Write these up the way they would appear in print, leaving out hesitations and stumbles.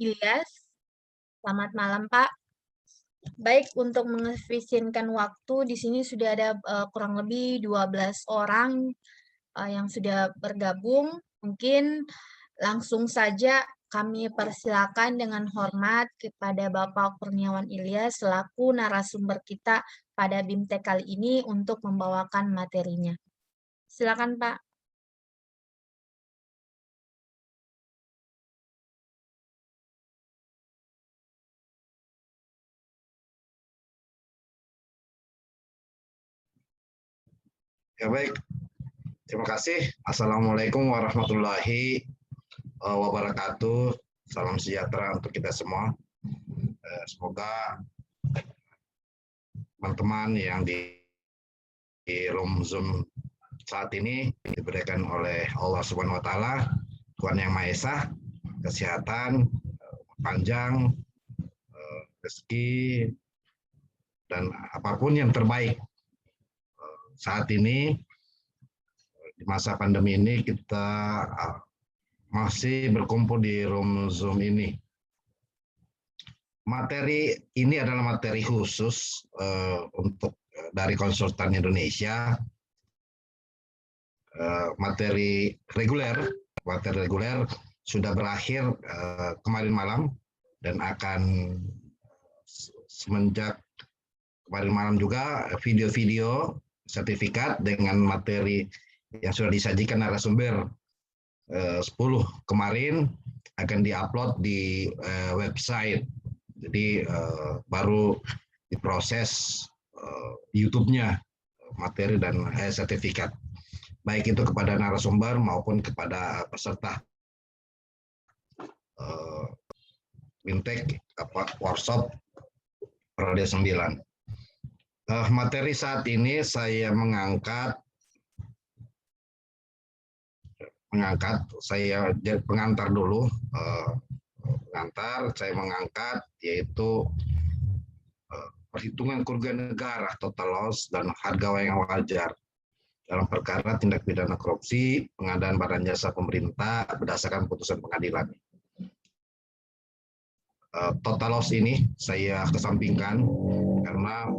Ilyas. Selamat malam, Pak. Baik, untuk mengefisienkan waktu, di sini sudah ada kurang lebih 12 orang yang sudah bergabung. Mungkin langsung saja kami persilakan dengan hormat kepada Bapak Kurniawan Ilyas selaku narasumber kita pada BIMTEK kali ini untuk membawakan materinya. Silakan, Pak. Ya baik, terima kasih. Assalamualaikum warahmatullahi wabarakatuh. Salam sejahtera untuk kita semua. Semoga teman-teman yang di room Zoom saat ini diberikan oleh Allah Subhanahu wa taala, Tuhan Yang Maha Esa, kesehatan, panjang, rezeki, dan apapun yang terbaik. Saat ini di masa pandemi ini kita masih berkumpul di room Zoom ini. Materi ini adalah materi khusus untuk dari konsultan Indonesia. Materi reguler sudah berakhir kemarin malam dan akan semenjak kemarin malam juga video-video sertifikat dengan materi yang sudah disajikan narasumber 10 kemarin akan diupload di website. Jadi baru diproses YouTube-nya materi dan sertifikat. Baik itu kepada narasumber maupun kepada peserta BIMTEK workshop periode 9. Materi saat ini saya mengangkat saya pengantar dulu, saya mengangkat yaitu perhitungan kerugian negara total loss dan harga yang wajar dalam perkara tindak pidana korupsi pengadaan barang jasa pemerintah berdasarkan putusan pengadilan. Total loss ini saya kesampingkan karena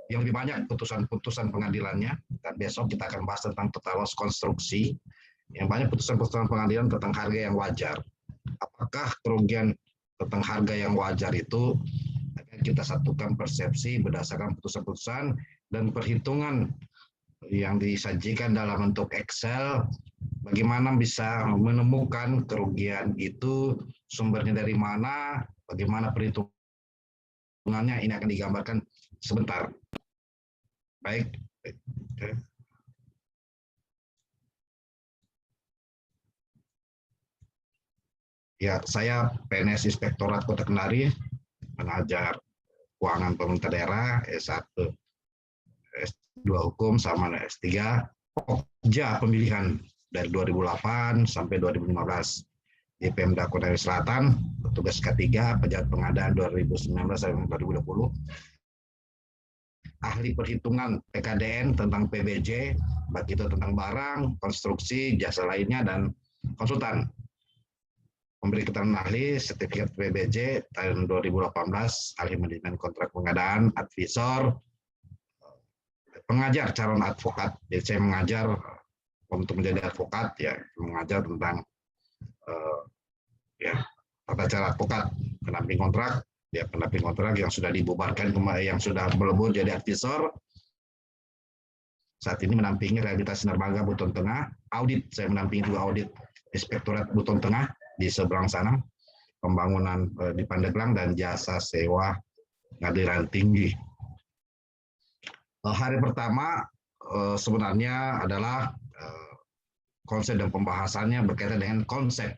yang lebih banyak putusan-putusan pengadilannya, dan besok kita akan bahas tentang total loss konstruksi. Yang banyak putusan-putusan pengadilan tentang harga yang wajar. Apakah kerugian tentang harga yang wajar itu akan kita satukan persepsi berdasarkan putusan-putusan dan perhitungan yang disajikan dalam bentuk Excel, bagaimana bisa menemukan kerugian itu, sumbernya dari mana, bagaimana perhitungannya, ini akan digambarkan sebentar. Baik. Ya, saya PNS Inspektorat Kota Kendari, mengajar keuangan pemerintah daerah, S1, S2 Hukum, sama S3, Pokja pemilihan dari 2008 sampai 2015 di Pemda Kota Selatan, petugas K3, pejabat pengadaan 2019 sampai 2020, ahli perhitungan PKDN tentang PBJ, baik itu tentang barang, konstruksi, jasa lainnya, dan konsultan. Memberi keterangan ahli, sertifikat PBJ tahun 2018, ahli manajemen kontrak pengadaan, advisor, pengajar calon advokat. Jadi saya mengajar untuk menjadi advokat, ya mengajar tentang tata cara advokat, pendamping kontrak, ya pendamping kontrak yang sudah dibubarkan, yang sudah melebur jadi advisor. Saat ini menampingi rehabilitasi dermaga Buton Tengah, audit, saya menampingi juga audit Inspektorat Buton Tengah di seberang sana, pembangunan di Pandeglang, dan jasa sewa pengadilan tinggi. Hari pertama sebenarnya adalah konsep dan pembahasannya berkaitan dengan konsep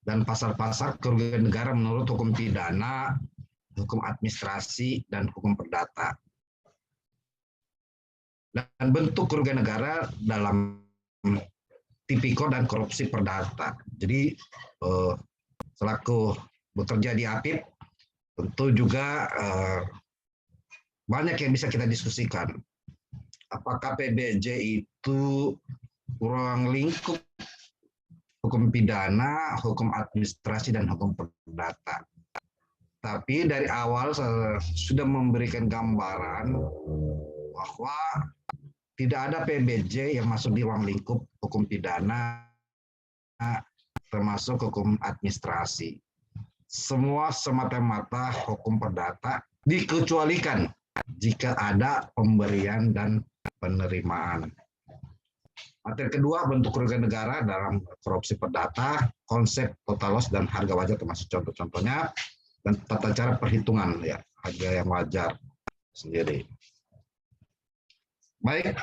dan pasar-pasar kerugian negara menurut hukum pidana, hukum administrasi, dan hukum perdata. Dan bentuk kerugian negara dalam tipikor dan korupsi perdata. Jadi selaku bekerja di APIP, tentu juga banyak yang bisa kita diskusikan. Apakah PBJ itu ruang lingkup hukum pidana, hukum administrasi, dan hukum perdata? Tapi dari awal saya sudah memberikan gambaran bahwa tidak ada PBJ yang masuk di ruang lingkup hukum pidana, termasuk hukum administrasi. Semua semata-mata hukum perdata, dikecualikan jika ada pemberian dan penerimaan. Materi kedua, bentuk kerugian negara dalam korupsi perdata, konsep total loss dan harga wajar termasuk contoh-contohnya, dan tata cara perhitungan ya harga yang wajar sendiri. Baik,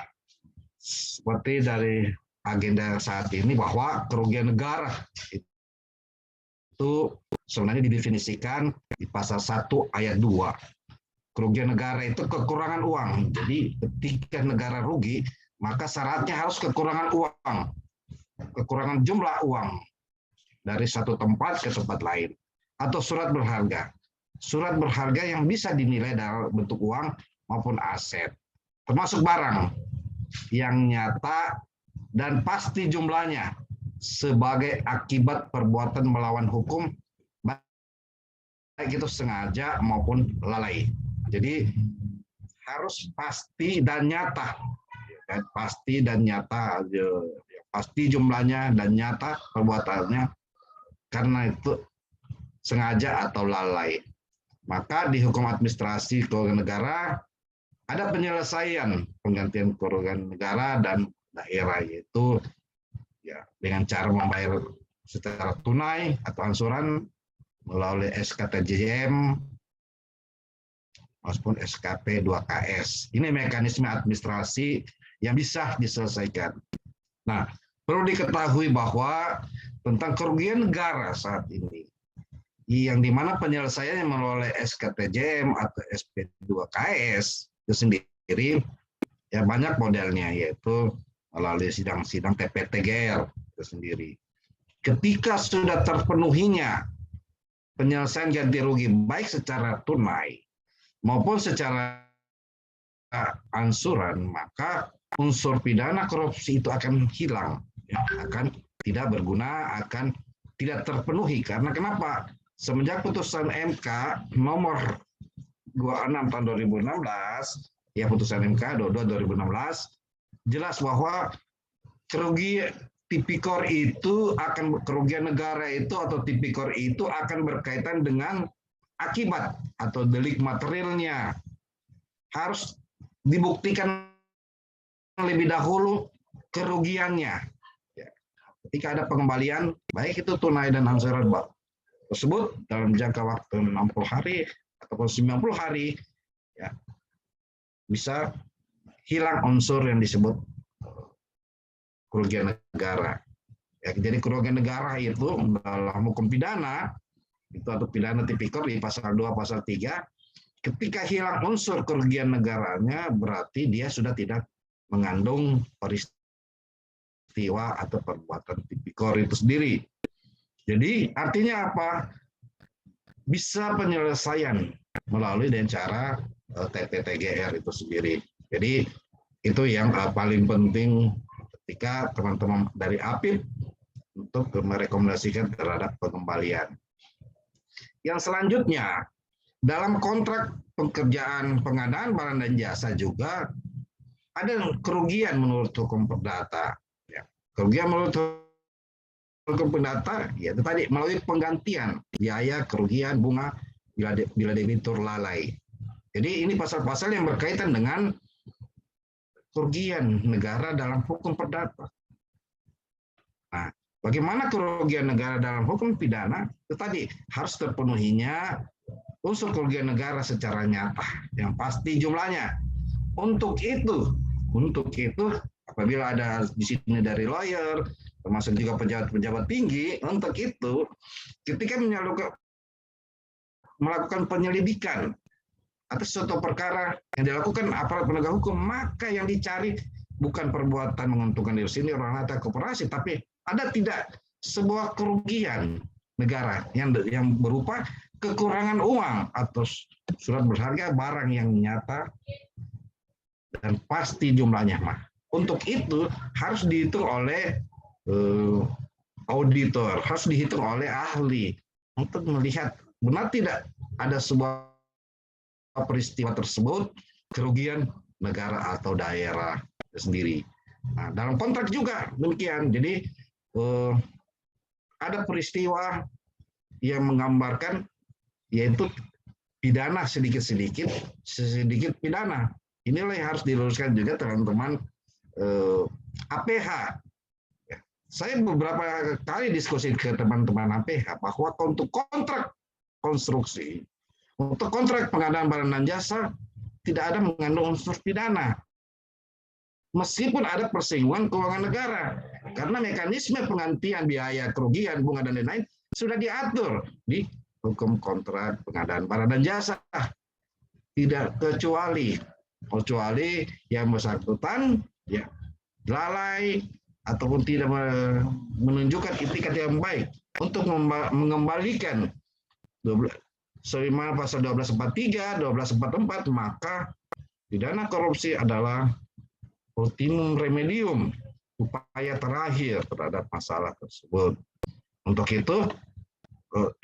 seperti dari agenda saat ini bahwa kerugian negara itu sebenarnya didefinisikan di pasal 1 ayat 2. Kerugian negara itu kekurangan uang. Jadi ketika negara rugi, maka syaratnya harus kekurangan uang, kekurangan jumlah uang dari satu tempat ke tempat lain, atau surat berharga. Surat berharga yang bisa dinilai dalam bentuk uang maupun aset, termasuk barang yang nyata dan pasti jumlahnya sebagai akibat perbuatan melawan hukum, baik itu sengaja maupun lalai. Jadi harus pasti dan nyata, pasti dan nyata, pasti jumlahnya dan nyata perbuatannya, karena itu sengaja atau lalai. Maka di hukum administrasi kerugian negara ada penyelesaian penggantian kerugian negara dan daerah, yaitu ya dengan cara membayar secara tunai atau angsuran melalui SKTJM maupun SKP 2KS. Ini mekanisme administrasi yang bisa diselesaikan. Nah, perlu diketahui bahwa tentang kerugian negara saat ini, yang dimana penyelesaiannya melalui SKTJM atau SP2KS itu sendiri, ya banyak modelnya, yaitu melalui sidang-sidang TPTGR itu sendiri. Ketika sudah terpenuhinya penyelesaian ganti rugi baik secara tunai maupun secara angsuran, maka unsur pidana korupsi itu akan hilang, ya, akan tidak berguna, akan tidak terpenuhi. Karena kenapa? Semenjak putusan MK nomor 26 tahun 2016, ya putusan MK 22 2016, jelas bahwa kerugian tipikor itu akan, kerugian negara itu atau tipikor itu akan berkaitan dengan akibat atau delik materialnya. Harus dibuktikan lebih dahulu kerugiannya. Ketika ada pengembalian, baik itu tunai dan angsuran tersebut dalam jangka waktu 60 hari ataupun 90 hari, ya, bisa hilang unsur yang disebut kerugian negara. Ya, jadi kerugian negara itu dalam hukum pidana itu atau pidana tipikor di pasal 2 pasal 3, ketika hilang unsur kerugian negaranya berarti dia sudah tidak mengandung peristiwa atau perbuatan tipikor itu sendiri. Jadi artinya apa? Bisa penyelesaian melalui dengan cara TPTGR itu sendiri. Jadi itu yang paling penting ketika teman-teman dari APIP untuk merekomendasikan terhadap pengembalian. Yang selanjutnya, dalam kontrak pekerjaan pengadaan barang dan jasa juga ada kerugian menurut hukum perdata. Ya, kerugian menurut hukum perdata, ya itu tadi melalui penggantian biaya, kerugian, bunga bila debitur lalai. Jadi ini pasal-pasal yang berkaitan dengan kerugian negara dalam hukum perdata. Nah, bagaimana kerugian negara dalam hukum pidana? Itu tadi harus terpenuhinya unsur kerugian negara secara nyata yang pasti jumlahnya. Untuk itu apabila ada di sini dari lawyer, termasuk juga pejabat-pejabat tinggi, untuk itu ketika melakukan penyelidikan atas suatu perkara yang dilakukan aparat penegak hukum, maka yang dicari bukan perbuatan menguntungkan diri sendiri, orang atau koperasi, tapi ada tidak sebuah kerugian negara yang berupa kekurangan uang atau surat berharga, barang yang nyata dan pasti jumlahnya. Untuk itu harus dihitung oleh auditor, harus dihitung oleh ahli untuk melihat benar tidak ada sebuah peristiwa tersebut kerugian negara atau daerah sendiri. Nah, dalam kontrak juga demikian. Jadi ada peristiwa yang menggambarkan yaitu pidana sedikit pidana. Inilah yang harus diluruskan juga teman-teman APH. Saya beberapa kali diskusi ke teman-teman APH bahwa untuk kontrak konstruksi, untuk kontrak pengadaan barang dan jasa tidak ada mengandung unsur pidana. Meskipun ada persinggungan keuangan negara, karena mekanisme penggantian biaya kerugian, bunga dan lain-lain sudah diatur di hukum kontrak pengadaan barang dan jasa. Tidak kecuali yang bersangkutan ya lalai ataupun tidak menunjukkan itikat yang baik untuk mengembalikan sebagaimana pasal 1243, 1244, maka pidana korupsi adalah ultimum remedium, upaya terakhir terhadap masalah tersebut. Untuk itu,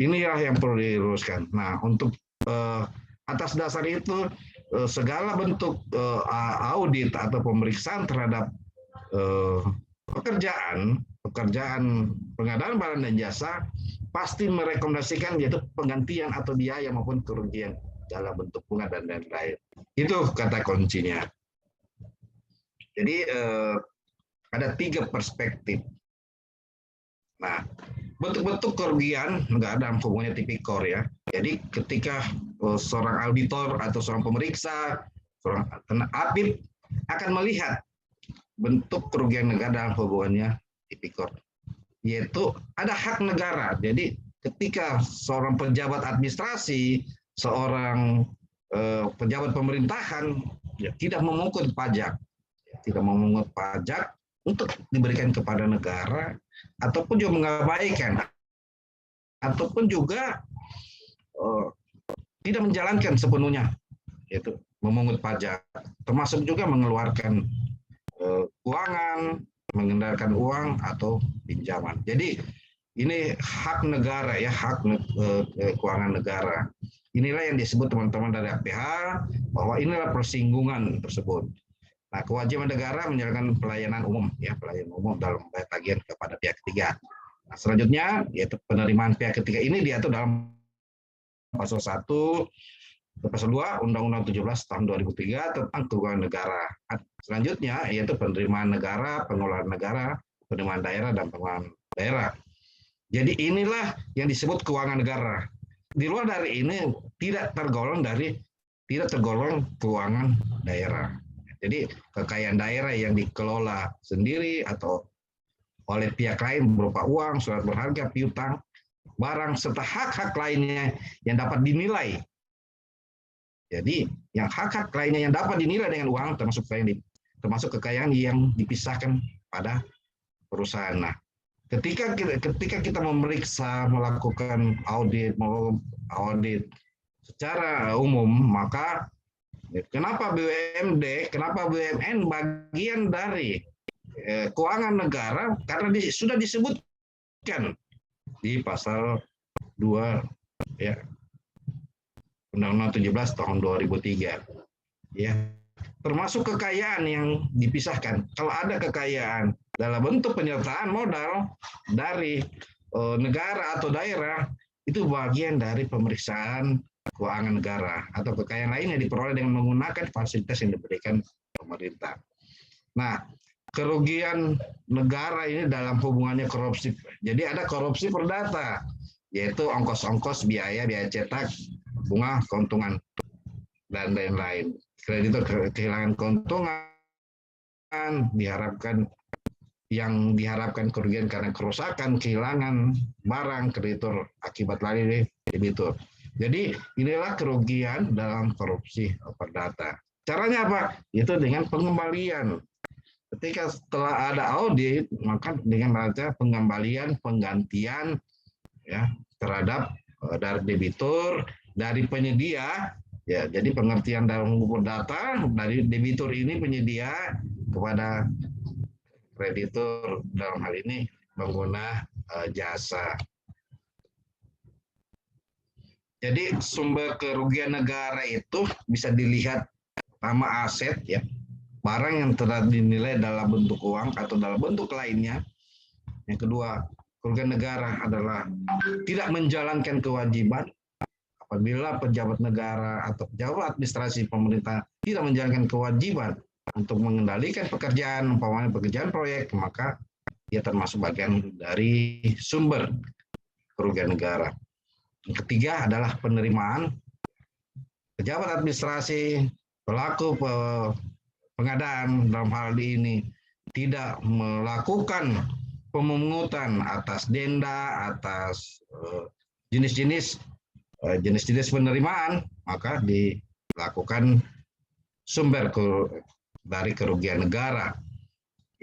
inilah yang perlu diluruskan. Nah, untuk atas dasar itu, segala bentuk audit atau pemeriksaan terhadap pekerjaan pengadaan barang dan jasa pasti merekomendasikan yaitu penggantian atau biaya maupun kerugian dalam bentuk bunga dan lain-lain. Itu kata kuncinya. Jadi ada 3 perspektif. Nah, bentuk-bentuk kerugian nggak ada hubungannya tipikor ya. Jadi ketika seorang auditor atau seorang pemeriksa, seorang apip akan melihat bentuk kerugian negara dalam hubungannya tipikor, yaitu ada hak negara. Jadi ketika seorang pejabat administrasi, seorang pejabat pemerintahan ya, tidak memungut pajak untuk diberikan kepada negara, ataupun juga mengabaikan, ataupun juga tidak menjalankan sepenuhnya, yaitu memungut pajak, termasuk juga mengeluarkan keuangan, mengendalikan uang atau pinjaman. Jadi ini hak negara ya, hak keuangan negara. Inilah yang disebut teman-teman dari APH bahwa inilah persinggungan tersebut. Nah, kewajiban negara menjalankan pelayanan umum ya, pelayanan umum dalam membayar tagihan kepada pihak ketiga. Nah, selanjutnya yaitu penerimaan pihak ketiga ini diatur dalam pasal 1 pasal 2 Undang-Undang 17 tahun 2003 tentang keuangan negara. Selanjutnya yaitu penerimaan negara, pengelolaan negara, penerimaan daerah dan pengelolaan daerah. Jadi inilah yang disebut keuangan negara. Di luar dari ini tidak tergolong keuangan daerah. Jadi kekayaan daerah yang dikelola sendiri atau oleh pihak lain berupa uang, surat berharga, piutang, barang, serta hak-hak lainnya yang dapat dinilai. Jadi yang hak-hak lainnya yang dapat dinilai dengan uang termasuk kekayaan yang dipisahkan pada perusahaan. Nah, ketika kita memeriksa, melakukan audit secara umum, maka kenapa BUMD, kenapa BUMN bagian dari keuangan negara? Karena sudah disebutkan di pasal 2 ya, Undang-Undang 17 tahun 2003. Ya, termasuk kekayaan yang dipisahkan. Kalau ada kekayaan dalam bentuk penyertaan modal dari negara atau daerah, itu bagian dari pemeriksaan keuangan negara atau kekayaan lain yang diperoleh dengan menggunakan fasilitas yang diberikan pemerintah. Nah, kerugian negara ini dalam hubungannya korupsi. Jadi ada korupsi perdata, yaitu ongkos-ongkos biaya cetak, bunga, keuntungan, dan lain-lain. Kreditor kehilangan keuntungan, diharapkan kerugian karena kerusakan, kehilangan barang, kreditor akibat lalai debitur. Jadi inilah kerugian dalam korupsi perdata. Caranya apa? Itu dengan pengembalian. Ketika setelah ada audit, maka dengan ada penggantian ya terhadap dari debitur, dari penyedia. Ya, jadi pengertian dalam hukum perdata dari debitur ini penyedia kepada kreditur dalam hal ini pengguna jasa. Jadi sumber kerugian negara itu bisa dilihat pertama aset ya, barang yang telah dinilai dalam bentuk uang atau dalam bentuk lainnya. Yang kedua, kerugian negara adalah tidak menjalankan kewajiban. Apabila pejabat negara atau pejabat administrasi pemerintah tidak menjalankan kewajiban untuk mengendalikan pekerjaan, umpamanya pekerjaan proyek, maka dia termasuk bagian dari sumber kerugian negara. Yang ketiga adalah penerimaan. Pejabat administrasi, pelaku pengadaan dalam hal ini tidak melakukan pemungutan atas denda, atas jenis-jenis penerimaan, maka dilakukan sumber dari kerugian negara.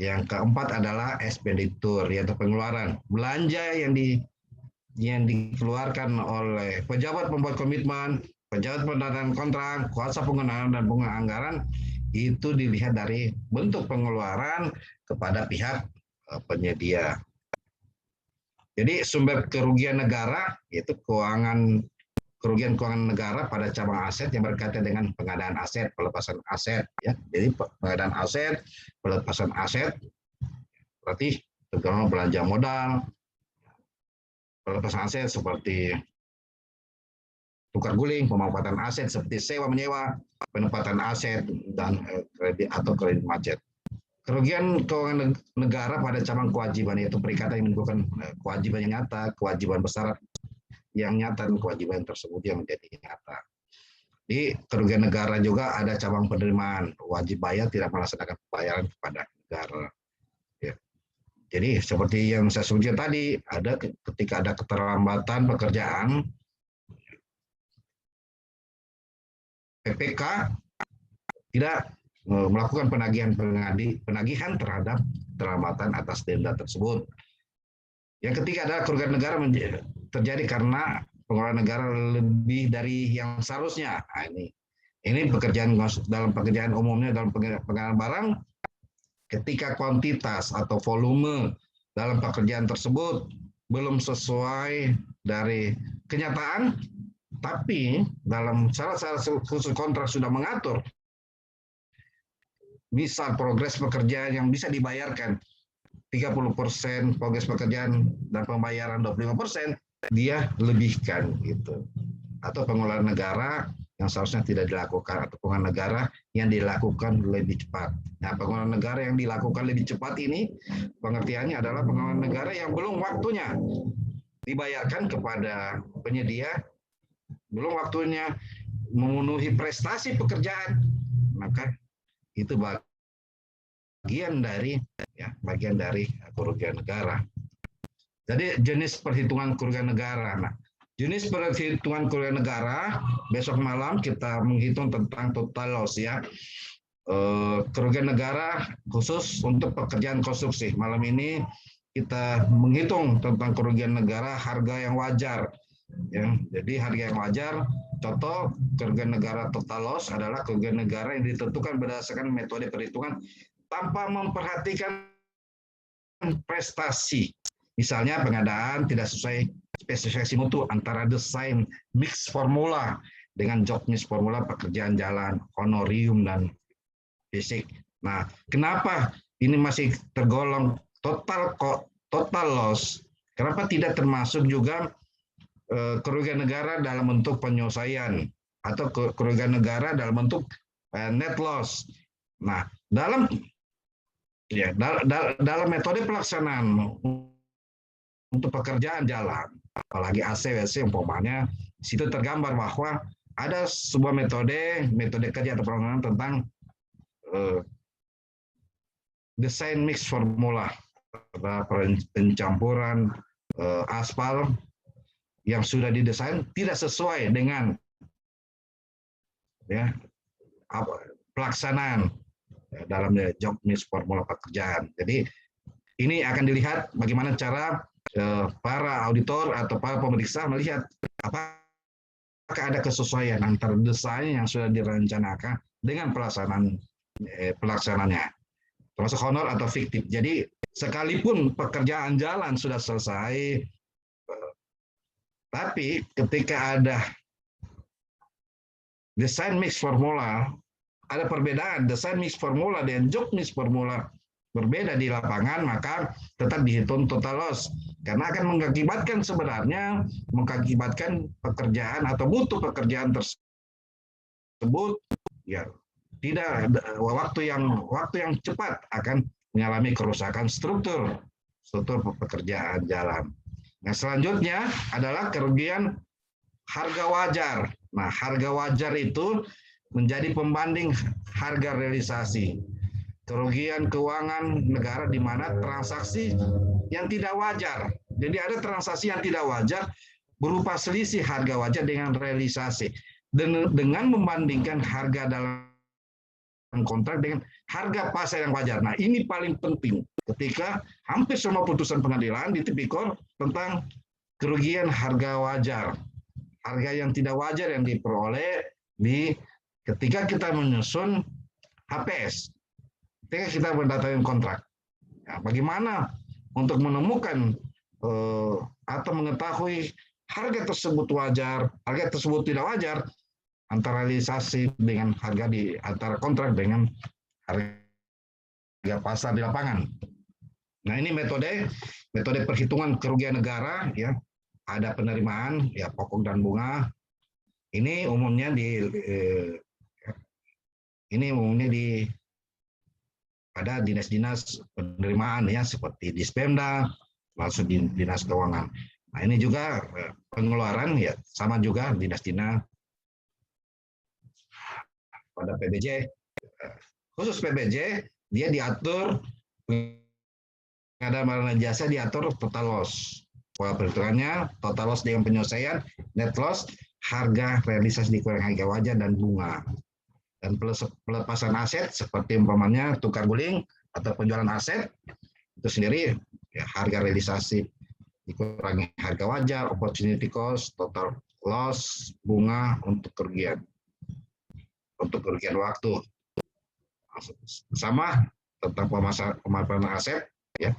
Yang keempat adalah ekspenditur, yaitu pengeluaran belanja yang dikeluarkan oleh pejabat pembuat komitmen, pejabat pendanaan kontrak, kuasa pengenalan dan penganggaran, itu dilihat dari bentuk pengeluaran kepada pihak penyedia. Jadi sumber kerugian negara yaitu kerugian keuangan negara pada cabang aset yang berkaitan dengan pengadaan aset, pelepasan aset. Ya. Jadi pengadaan aset, pelepasan aset, berarti terutama belanja modal, pelepasan aset seperti tukar guling, pemanfaatan aset seperti sewa menyewa, penempatan aset dan kredit atau kredit macet. Kerugian keuangan negara pada cabang kewajiban yaitu perikatan yang menimbulkan kewajiban yang nyata, kewajiban bersyarat yang nyata dan kewajiban tersebut yang menjadi nyata. Di kerugian negara juga ada cabang penerimaan, wajib bayar tidak melaksanakan pembayaran kepada negara. Ya. Jadi seperti yang saya sebutkan tadi, ada ketika ada keterlambatan pekerjaan, PPK tidak melakukan penagihan terhadap keterlambatan atas denda tersebut. Yang ketiga adalah kerugian negara terjadi karena pengeluaran negara lebih dari yang seharusnya. Nah, ini pekerjaan dalam pekerjaan umumnya dalam pengadaan barang, ketika kuantitas atau volume dalam pekerjaan tersebut belum sesuai dari kenyataan, tapi dalam syarat-syarat khusus kontrak sudah mengatur misal progres pekerjaan yang bisa dibayarkan 30% progres pekerjaan dan pembayaran 25%, dia lebihkan gitu. Atau pengeluaran negara yang seharusnya tidak dilakukan atau pengeluaran negara yang dilakukan lebih cepat. Nah, pengeluaran negara yang dilakukan lebih cepat ini pengertiannya adalah pengeluaran negara yang belum waktunya dibayarkan kepada penyedia, belum waktunya memenuhi prestasi pekerjaan, maka itu bagian dari kerugian negara. Jadi jenis perhitungan kerugian negara. Nah, jenis perhitungan kerugian negara besok malam kita menghitung tentang total loss ya. Kerugian negara khusus untuk pekerjaan konstruksi. Malam ini kita menghitung tentang kerugian negara harga yang wajar. Ya, jadi harga yang wajar, contoh kerugian negara total loss adalah kerugian negara yang ditentukan berdasarkan metode perhitungan tanpa memperhatikan prestasi. Misalnya pengadaan tidak sesuai spesifikasi mutu antara desain mix formula dengan job mix formula pekerjaan jalan, honorium dan fisik. Nah, kenapa ini masih tergolong total loss? Kenapa tidak termasuk juga kerugian negara dalam bentuk penyelesaian atau kerugian negara dalam bentuk net loss? Nah, dalam metode pelaksanaan untuk pekerjaan jalan, apalagi AC, WC umpamanya, situ tergambar bahwa ada sebuah metode kerja atau pengembangan tentang desain mix formula, pencampuran aspal yang sudah didesain tidak sesuai dengan pelaksanaan dalam job mix formula pekerjaan. Jadi ini akan dilihat bagaimana cara para auditor atau para pemeriksa melihat apakah ada kesesuaian antara desain yang sudah direncanakan dengan pelaksanaannya, termasuk honor atau fiktif. Jadi sekalipun pekerjaan jalan sudah selesai, tapi ketika ada desain mix formula, ada perbedaan desain mix formula dan job mix formula berbeda di lapangan, maka tetap dihitung total loss karena akan mengakibatkan pekerjaan atau mutu pekerjaan tersebut ya tidak waktu yang cepat akan mengalami kerusakan struktur pekerjaan jalan. Nah, selanjutnya adalah kerugian harga wajar. Nah, harga wajar itu menjadi pembanding harga realisasi. Kerugian keuangan negara di mana transaksi yang tidak wajar. Jadi ada transaksi yang tidak wajar berupa selisih harga wajar dengan realisasi. Dengan membandingkan harga dalam kontrak dengan harga pasar yang wajar. Nah, ini paling penting ketika hampir semua putusan pengadilan di tipikor tentang kerugian harga wajar. Harga yang tidak wajar yang diperoleh ketika kita menyusun HPS. Ketika kita mendatangkan kontrak, ya, bagaimana untuk menemukan atau mengetahui harga tersebut wajar, harga tersebut tidak wajar, antara realisasi dengan harga antara kontrak dengan harga pasar di lapangan. Nah, ini metode perhitungan kerugian negara, ya, ada penerimaan, ya, pokok dan bunga. Ini umumnya ada dinas-dinas penerimaan ya seperti Dispemda, langsung di dinas keuangan. Nah, ini juga pengeluaran ya sama juga dinas-dinas pada PBJ. Khusus PBJ dia diatur pengadaan barang dan jasa diatur total loss. Pola perhitungannya total loss dengan penyelesaian, net loss, harga realisasi dikurangi harga wajar dan bunga. Dan pelepasan aset seperti umpamanya tukar guling atau penjualan aset itu sendiri ya, harga realisasi dikurangi harga wajar, opportunity cost, total loss, bunga untuk kerugian waktu. Sama tentang pemaparan aset ya,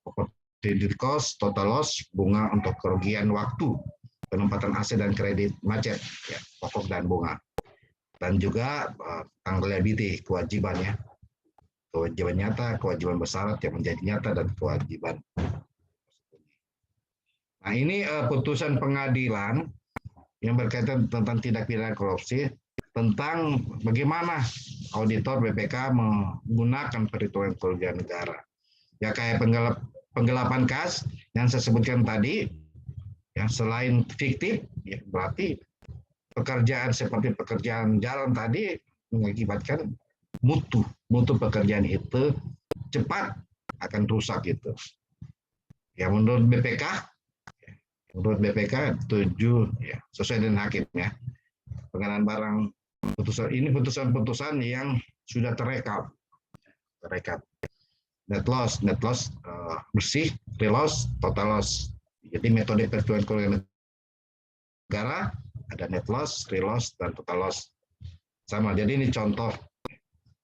opportunity cost, total loss, bunga untuk kerugian waktu, penempatan aset dan kredit macet ya, pokok dan bunga. Dan juga liability, kewajibannya, kewajiban nyata, kewajiban bersyarat yang menjadi nyata, dan kewajiban. Nah, ini putusan pengadilan yang berkaitan tentang tindak pidana korupsi, tentang bagaimana auditor BPK menggunakan perhitungan kerugian negara. Ya, kayak penggelapan kas yang saya sebutkan tadi, ya, selain fiktif, ya, berarti pekerjaan seperti pekerjaan jalan tadi mengakibatkan mutu pekerjaan itu cepat akan rusak gitu. Ya, menurut BPK setuju ya, sesuai dengan hakim ya. Pengadaan barang putusan yang sudah terekap. Net loss bersih, real loss, total loss. Jadi metode perhitungan kerugian negara ada net loss, real loss, dan total loss. Sama, jadi ini contoh.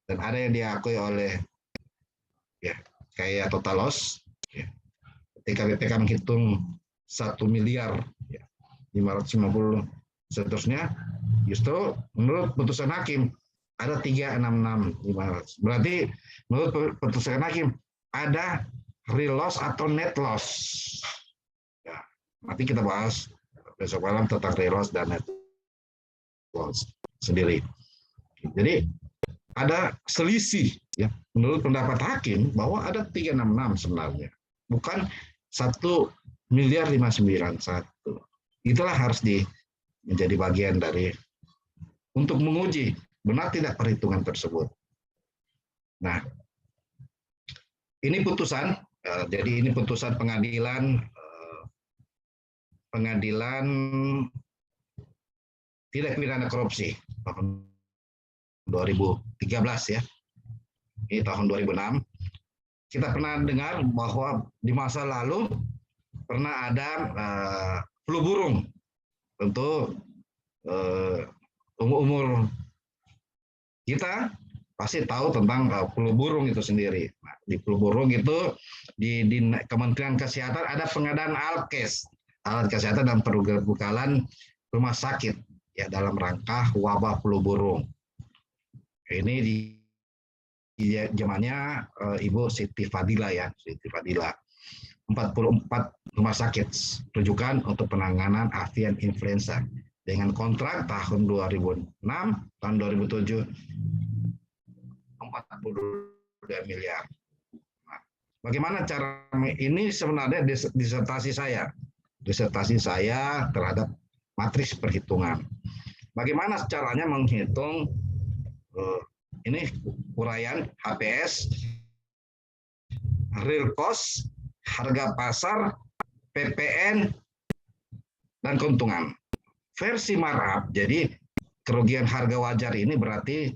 Dan ada yang diakui oleh ya kayak total loss. Ya. Ketika BPK menghitung 1 miliar ya, 550 seterusnya, justru menurut putusan hakim ada 366 500. Berarti menurut putusan hakim ada real loss atau net loss. Ya, nanti kita bahas besok malam tentang real loss dan net loss sendiri. Jadi ada selisih ya menurut pendapat hakim bahwa ada 366 sebenarnya, bukan 1.591. Itulah harus menjadi bagian dari untuk menguji benar tidak perhitungan tersebut. Nah, ini putusan, jadi ini putusan pengadilan tindak pidana korupsi tahun 2013 ya. Ini tahun 2006. Kita pernah dengar bahwa di masa lalu pernah ada flu burung. Tentu umur kita pasti tahu tentang flu burung itu sendiri. Nah, di flu burung itu di Kementerian Kesehatan ada pengadaan alkes, alat kesehatan dan perbukalan rumah sakit. ya dalam rangka wabah flu burung. Ini di zamannya Ibu Siti Fadila ya, Siti Fadila. 44 rumah sakit rujukan untuk penanganan avian influenza dengan kontrak tahun 2006, tahun 2007 42 miliar. Nah, bagaimana cara ini sebenarnya disertasi saya terhadap matriks perhitungan. Bagaimana caranya menghitung ini uraian HPS, real cost, harga pasar, PPN, dan keuntungan. Versi markup, jadi kerugian harga wajar ini berarti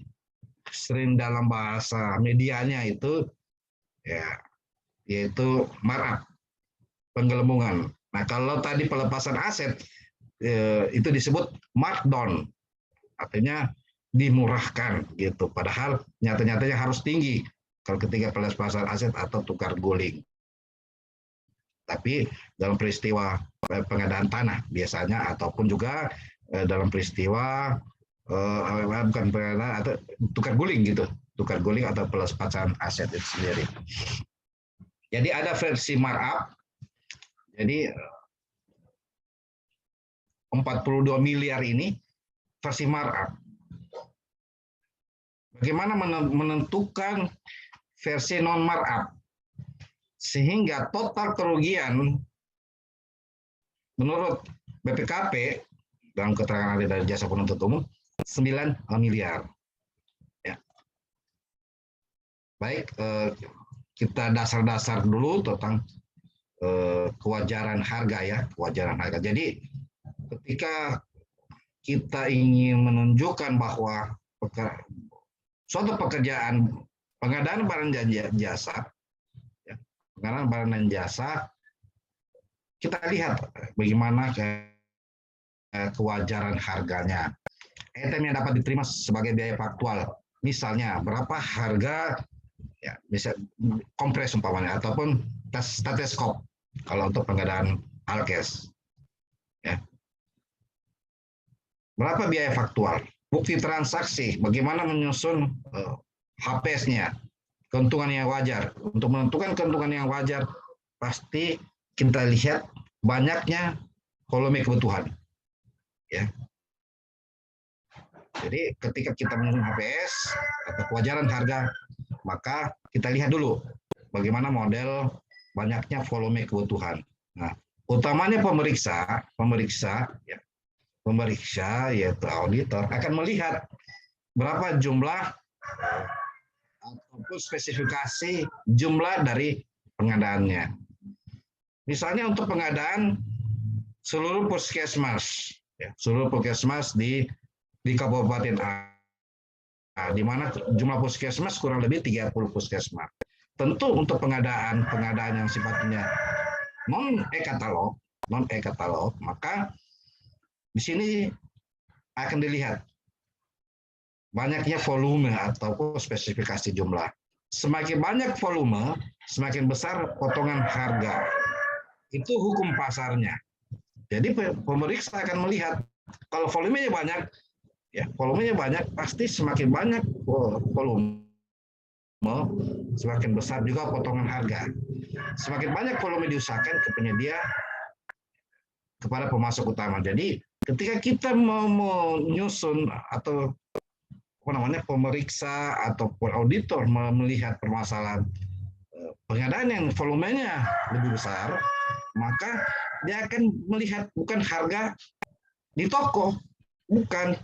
sering dalam bahasa medianya itu ya yaitu markup, penggelembungan. Nah, kalau tadi pelepasan aset itu disebut markdown, artinya dimurahkan gitu. Padahal nyata-nyatanya harus tinggi kalau ketika pelepasan aset atau tukar guling. Tapi dalam peristiwa pengadaan tanah biasanya ataupun juga dalam peristiwa bukan pengadaan atau tukar guling gitu, tukar guling atau pelepasan aset itu sendiri. Jadi ada versi markup. Jadi 42 miliar ini versi markup. Bagaimana menentukan versi non markup? Sehingga total kerugian menurut BPKP dalam keterangan ahli dari jasa penuntut umum 9 miliar. Ya. Baik, kita dasar-dasar dulu tentang kewajaran harga ya, kewajaran harga. Jadi ketika kita ingin menunjukkan bahwa suatu pekerjaan pengadaan barang dan jasa, pengadaan barang dan jasa, kita lihat bagaimana kewajaran harganya. Item yang dapat diterima sebagai biaya faktual, misalnya berapa harga, ya bisa kompres umpamanya, ataupun stetoskop kalau untuk pengadaan alkes. Ya. Berapa biaya faktual? Bukti transaksi, bagaimana menyusun HPS-nya, keuntungan yang wajar. Untuk menentukan keuntungan yang wajar, pasti kita lihat banyaknya volume kebutuhan. Ya. Jadi ketika kita menyusun HPS atau kewajaran harga, maka kita lihat dulu bagaimana model banyaknya volume kebutuhan. Nah, utamanya pemeriksa yaitu auditor akan melihat berapa jumlah ataupun spesifikasi jumlah dari pengadaannya. Misalnya untuk pengadaan seluruh puskesmas, ya, seluruh puskesmas di Kabupaten A, di mana jumlah puskesmas kurang lebih 30 puskesmas. Tentu untuk pengadaan yang sifatnya non e-katalog, maka di sini akan dilihat banyaknya volume ataupun spesifikasi jumlah. Semakin banyak volume, semakin besar potongan harga. Itu hukum pasarnya. Jadi pemeriksa akan melihat kalau volumenya banyak, pasti semakin banyak volume, semakin besar juga potongan harga. Semakin banyak volume diusahakan ke penyedia kepada pemasok utama. Jadi ketika kita mau menyusun atau pemeriksa ataupun auditor melihat permasalahan pengadaan yang volumenya lebih besar, maka dia akan melihat bukan harga di toko, bukan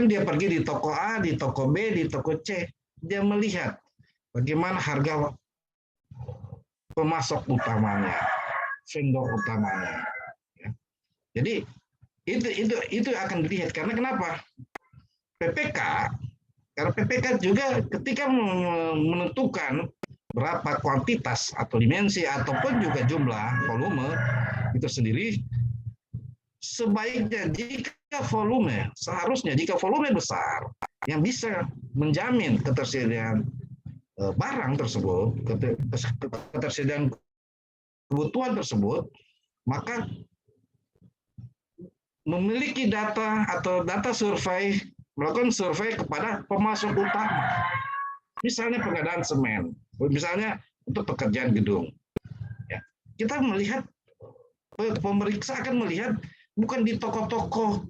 dia pergi di toko A, di toko B, di toko C, dia melihat bagaimana harga pemasok utamanya, vendor utamanya. Jadi itu akan dilihat karena kenapa? Karena PPK juga ketika menentukan berapa kuantitas atau dimensi ataupun juga jumlah volume itu sendiri, sebaiknya jika volume besar yang bisa menjamin ketersediaan barang tersebut, ketersediaan kebutuhan tersebut, maka memiliki data atau data survei, melakukan survei kepada pemasok utama. Misalnya pengadaan semen, misalnya untuk pekerjaan gedung. Ya. Kita melihat, pemeriksa akan melihat bukan di toko-toko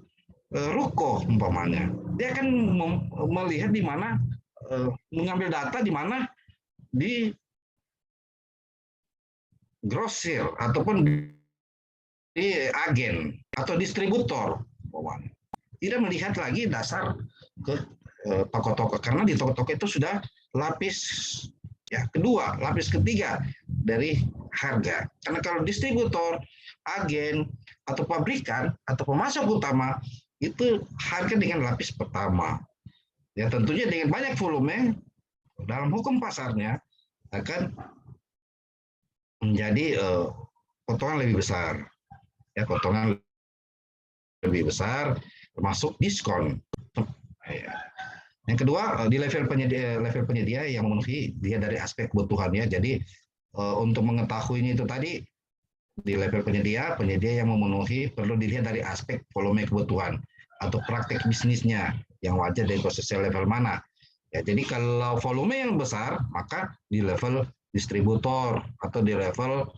ruko umpamanya. Dia akan melihat di mana, mengambil data di mana di grosir ataupun di agen atau distributor umpamanya. Tidak melihat lagi dasar ke toko-toko, karena di toko-toko itu sudah lapis ya kedua, lapis ketiga dari harga. Karena kalau distributor, agen atau pabrikan atau pemasok utama itu harga dengan lapis pertama. Ya tentunya dengan banyak volume dalam hukum pasarnya akan menjadi potongan lebih besar. Ya potongan lebih besar termasuk diskon. Yang kedua, di level penyedia yang memenuhi dia dari aspek kebutuhannya. Jadi untuk mengetahuinya itu tadi di level penyedia yang memenuhi perlu dilihat dari aspek volume kebutuhan atau praktek bisnisnya yang wajar dari posisi level mana. Ya, jadi kalau volume yang besar maka di level distributor atau di level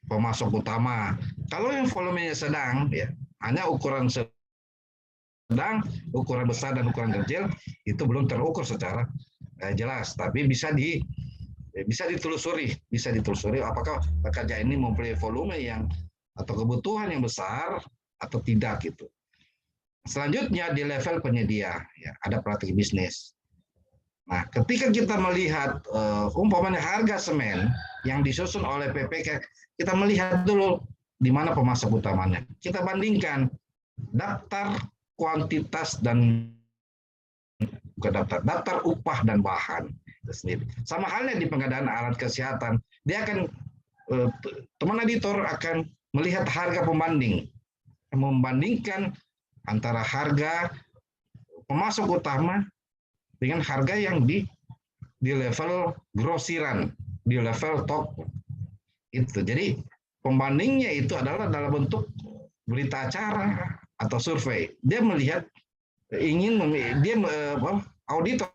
pemasok utama. Kalau yang volumenya sedang, ya hanya ukuran sedang, ukuran besar dan ukuran kecil itu belum terukur secara jelas, tapi bisa ditelusuri apakah pekerja ini mempunyai volume yang atau kebutuhan yang besar atau tidak gitu. Selanjutnya di level penyedia, ya ada praktik bisnis. Nah, ketika kita melihat umpamanya harga semen yang disusun oleh PPK, kita melihat dulu di mana pemasok utamanya. Kita bandingkan daftar kuantitas dan bukan daftar upah dan bahan itu sendiri. Sama halnya di pengadaan alat kesehatan, dia akan teman editor akan melihat harga pembanding, membandingkan antara harga pemasok utama dengan harga yang di level grosiran, di level toko. Itu. Jadi pembandingnya itu adalah dalam bentuk berita acara atau survei. Dia melihat auditor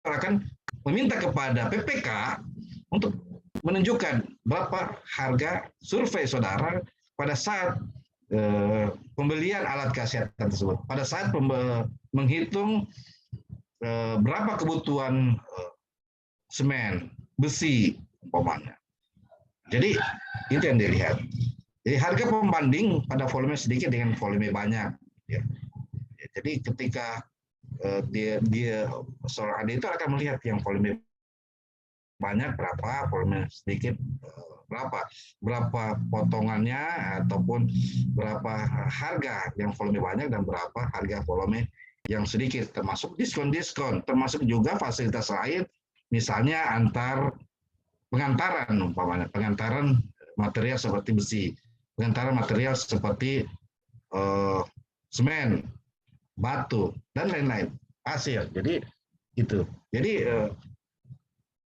akan meminta kepada PPK untuk menunjukkan berapa harga survei saudara pada saat pembelian alat kesehatan tersebut, pada saat menghitung berapa kebutuhan semen, besi, umpamanya. Jadi itu yang dilihat. Jadi harga pembanding pada volume sedikit dengan volume banyak. Ya. Jadi ketika dia seorang editor akan melihat yang volume banyak berapa, volume sedikit berapa potongannya ataupun berapa harga yang volume banyak dan berapa harga volume yang sedikit, termasuk diskon-diskon, termasuk juga fasilitas lain, misalnya pengantaran umpamanya, pengantaran material seperti besi, pengantaran material seperti semen, batu dan lain-lain, pasir. Jadi itu. Jadi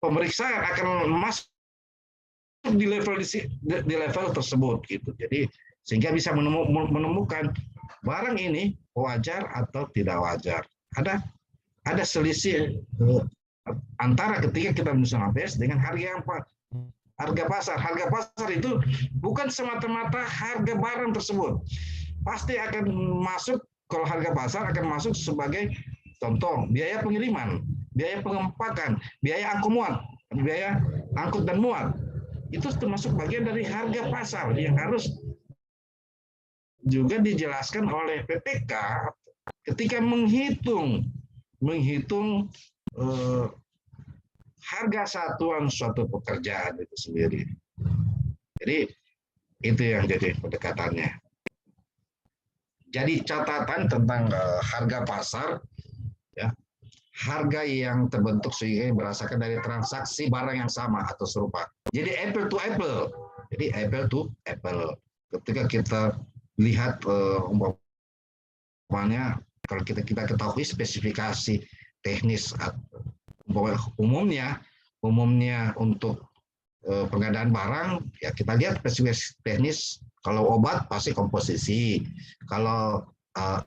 pemeriksa akan masuk di level tersebut gitu. Jadi sehingga bisa menemukan barang ini wajar atau tidak wajar. Ada selisih antara ketika kita menyusun APS dengan harga pasar. Harga pasar itu bukan semata-mata harga barang tersebut. Pasti akan masuk, kalau harga pasar akan masuk sebagai contoh biaya pengiriman, biaya pengempakan, biaya angkut dan muat. Itu termasuk bagian dari harga pasar yang harus juga dijelaskan oleh PPK ketika menghitung harga satuan suatu pekerjaan itu sendiri. Jadi itu yang jadi pendekatannya. Jadi catatan tentang harga pasar, ya, harga yang terbentuk sehingga berdasarkan dari transaksi barang yang sama atau serupa. Jadi apple to apple. Jadi apple to apple. Ketika kita lihat umpamanya kalau kita ketahui spesifikasi teknis umumnya untuk pengadaan barang, ya kita lihat spesifikasi teknis. Kalau obat pasti komposisi. Kalau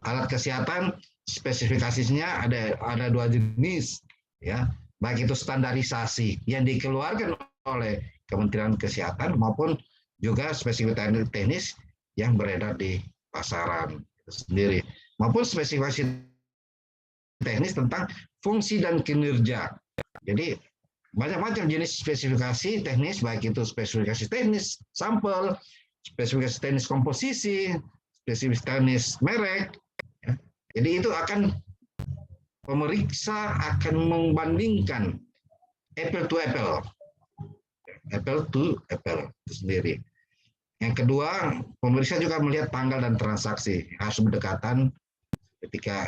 alat kesehatan spesifikasinya ada 2 jenis, ya, baik itu standarisasi yang dikeluarkan oleh Kementerian Kesehatan maupun juga spesifikasi teknis yang beredar di pasaran itu sendiri, maupun spesifikasi teknis tentang fungsi dan kinerja. Jadi macam-macam jenis spesifikasi teknis, baik itu spesifikasi teknis sampel, spesifikasi teknis komposisi, spesifikasi teknis merek. Ya. Jadi itu akan pemeriksa akan membandingkan apple to apple itu sendiri. Yang kedua, pemeriksa juga melihat tanggal dan transaksi, harus berdekatan ketika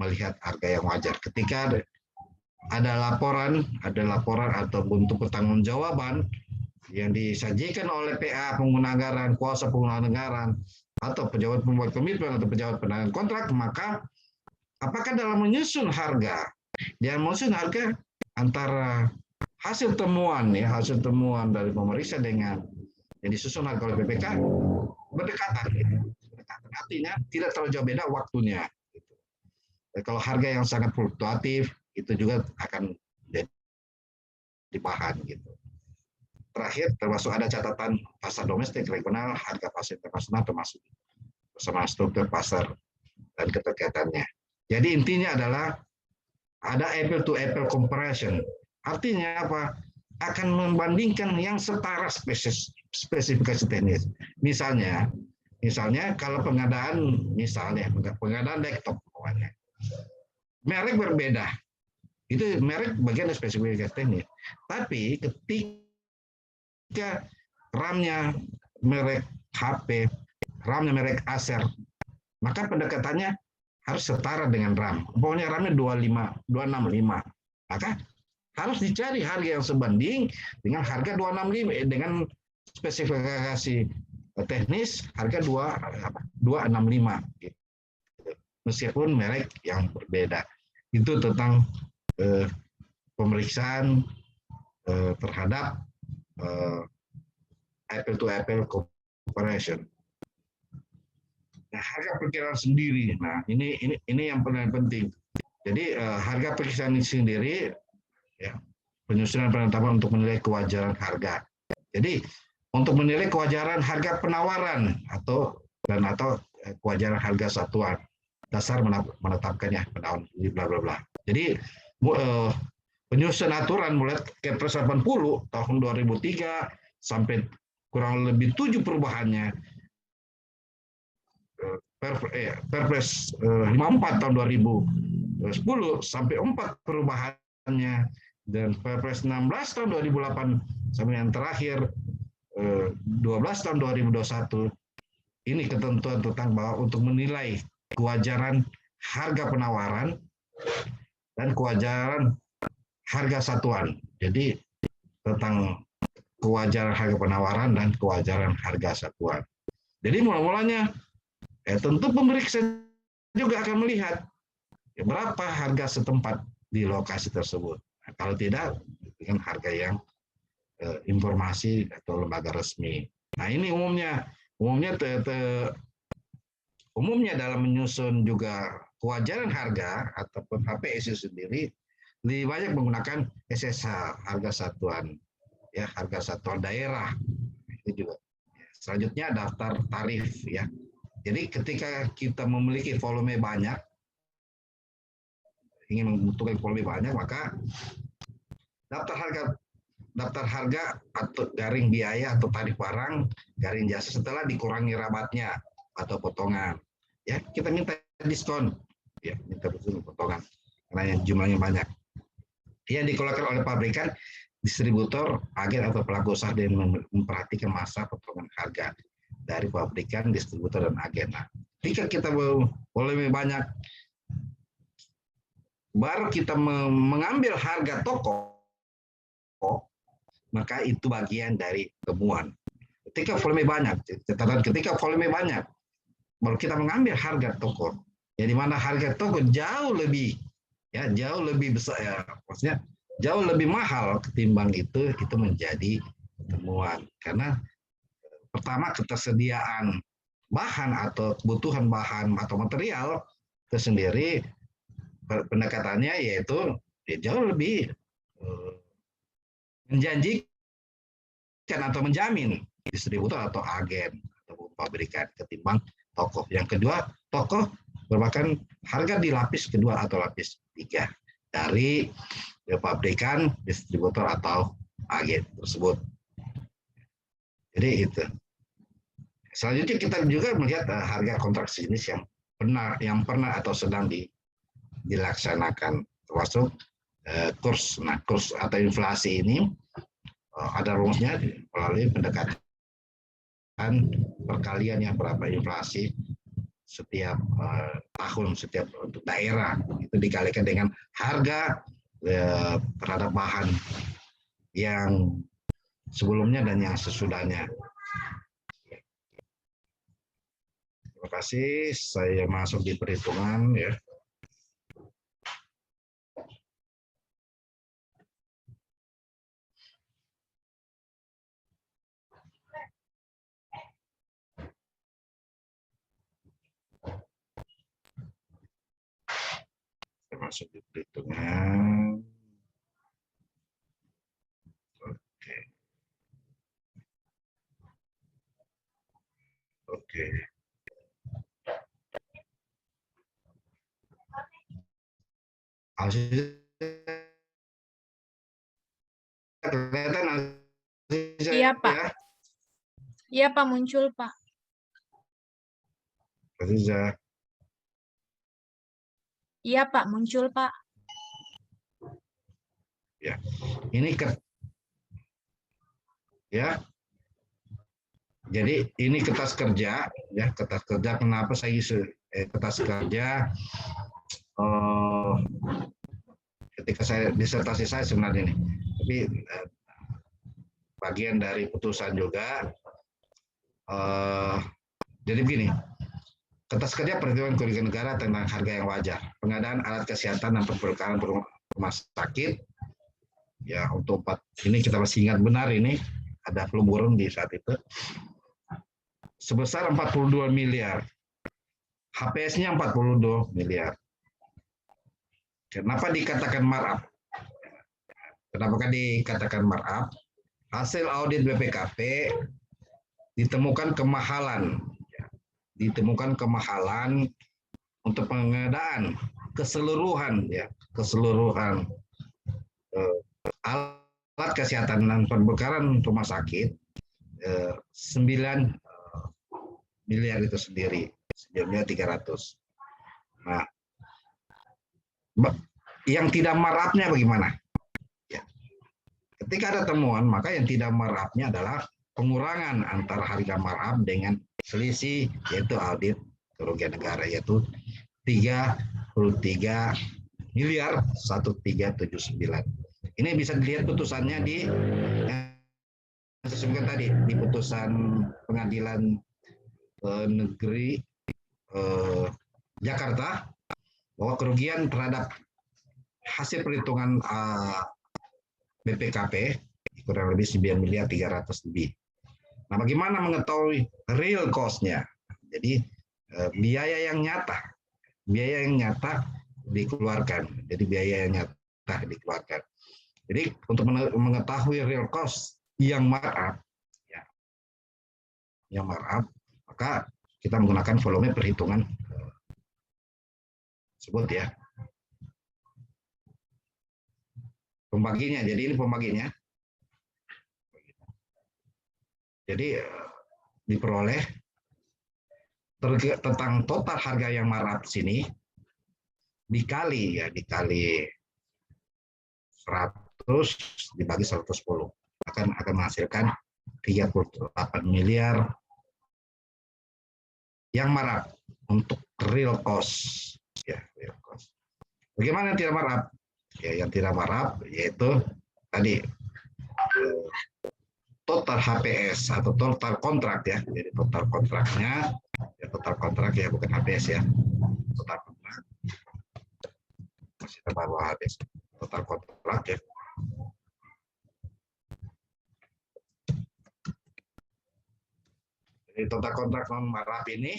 melihat harga yang wajar. Ketika ada laporan atau bentuk pertanggungjawaban yang disajikan oleh PA pengguna anggaran, kuasa pengguna anggaran, atau pejabat pembuat komitmen atau pejabat penangan kontrak, maka apakah dalam menyusun harga, dia menyusun harga antara hasil temuan dari pemeriksa dengan yang disusun harga oleh BPK berdekatan. Artinya tidak terlalu jauh beda waktunya. Kalau harga yang sangat fluktuatif itu juga akan jadi bahan gitu. Terakhir, termasuk ada catatan pasar domestik, regional, harga pasar internasional termasuk bersama struktur pasar dan keterkaitannya. Jadi intinya adalah ada apple to apple comparison. Artinya apa? Akan membandingkan yang setara spesifikasi teknis. Misalnya kalau pengadaan laptop, merek berbeda. Itu merek bagian dari spesifikasi teknis. Tapi ketika RAM-nya merek HP, RAM-nya merek Acer, maka pendekatannya harus setara dengan RAM. Pokoknya RAM-nya 265. Maka harus dicari harga yang sebanding dengan harga 265 dengan spesifikasi teknis harga 265 gitu. Meskipun merek yang berbeda. Itu tentang pemeriksaan terhadap apple to apple comparison. Nah, harga perkiraan sendiri. Nah, ini yang paling penting. Jadi harga perkiraan ini sendiri, ya, penyusunan penetapan untuk menilai kewajaran harga. Jadi untuk menilai kewajaran harga penawaran atau kewajaran harga satuan, dasar menetapkannya penawaran bla bla bla. Jadi penyusunan aturan mulai Kepres 80 tahun 2003 sampai kurang lebih 7 perubahannya, Perpres 54 tahun 2010 sampai 4 perubahannya, dan Perpres 16 tahun 2008 sampai yang terakhir 12 tahun 2021. Ini ketentuan tentang bahwa untuk menilai kewajaran harga penawaran dan kewajaran harga satuan. Jadi tentang kewajaran harga penawaran dan kewajaran harga satuan. Jadi mulanya tentu pemeriksa juga akan melihat berapa harga setempat di lokasi tersebut. Nah, kalau tidak dengan harga yang informasi atau lembaga resmi. Nah, ini umumnya dalam menyusun juga kewajaran harga ataupun HPS sendiri lebih banyak menggunakan SSH, harga satuan, ya, harga satuan daerah. Itu juga. Selanjutnya daftar tarif, ya. Jadi ketika kita memiliki volume banyak, ingin membutuhkan volume banyak, maka daftar harga atau garing biaya atau tarif barang, garing jasa setelah dikurangi rabatnya atau potongan. Ya, kita minta diskon, ya, minta potongan karena jumlahnya banyak. Yang dikeluarkan oleh pabrikan, distributor, agen atau pelaku usaha dan memperhatikan masa potongan harga dari pabrikan, distributor, dan agen. Nah, ketika kita volume banyak, baru kita mengambil harga toko, maka itu bagian dari temuan. Ketika volume banyak, ketika volume banyak, baru kita mengambil harga toko. Ya, di mana harga toko jauh lebih besar, ya, maksudnya jauh lebih mahal ketimbang itu menjadi temuan. Karena pertama ketersediaan bahan atau kebutuhan bahan atau material itu sendiri pendekatannya yaitu jauh lebih menjanjikan atau menjamin distributor atau agen atau pabrikan ketimbang tokoh. Yang kedua, tokoh merupakan harga di lapis kedua atau lapis tiga dari pabrikan, distributor atau agen tersebut. Jadi itu. Selanjutnya kita juga melihat harga kontrak jenis yang pernah atau sedang dilaksanakan, termasuk kurs. Nah, kurs atau inflasi ini ada rumusnya melalui pendekatan perkalian yang berapa inflasi setiap tahun, setiap untuk daerah itu dikalikan dengan harga terhadap bahan yang sebelumnya dan yang sesudahnya. Terima kasih, saya masuk di perhitungan ya. Masuk di perhitungan. Oke. Oke. Kelihatan Iya, Pak. ya? Iya, Pak, muncul, Pak. Riza. Iya, Pak, muncul, Pak. Ya. Ini ya. Jadi ini kertas kerja ya, kertas kerja. Kenapa saya kertas kerja? Ketika saya disertasi saya sebenarnya ini, tapi bagian dari putusan juga. Jadi begini, kertas kerja perhitungan kerugian negara tentang harga yang wajar, pengadaan alat kesehatan dan pembekalan rumah sakit. Ya untuk ini kita masih ingat benar ini ada flu burung di saat itu. Sebesar 42 miliar. HPS-nya 42 miliar. Kenapa dikatakan markup? Kenapa dikatakan markup? Hasil audit BPKP ditemukan kemahalan. Ditemukan kemahalan untuk pengadaan keseluruhan alat kesehatan dan pembekalan rumah sakit 9 miliar itu sendiri, sejumlah 300. Nah, yang tidak markup-nya bagaimana? Ya. Ketika ada temuan, maka yang tidak markup-nya adalah pengurangan antara harga markup dengan selisih, yaitu audit kerugian negara, yaitu 33 miliar 1379. Ini bisa dilihat putusannya di yang saya sebutkan tadi, di putusan pengadilan negeri Jakarta, bahwa kerugian terhadap hasil perhitungan BPKP kurang lebih 9 miliar 300 lebih. Nah, bagaimana mengetahui real cost-nya? Jadi biaya yang nyata dikeluarkan. Jadi biaya yang nyata dikeluarkan. Jadi untuk mengetahui real cost yang markup, maka kita menggunakan volume perhitungan tersebut ya. Pembaginya, jadi ini pembaginya. Jadi diperoleh tentang total harga yang markup sini dikali 100 dibagi 110 akan menghasilkan 38 miliar yang markup untuk real cost ya, real cost. Bagaimana yang tidak markup? Ya, yang tidak markup yaitu tadi total HPS atau total kontrak ya. Jadi total kontraknya ya, total kontrak ya, bukan HPS ya. Total kontrak. Masih terbawa HPS. Total kontrak ya. Jadi total kontrak non markup ini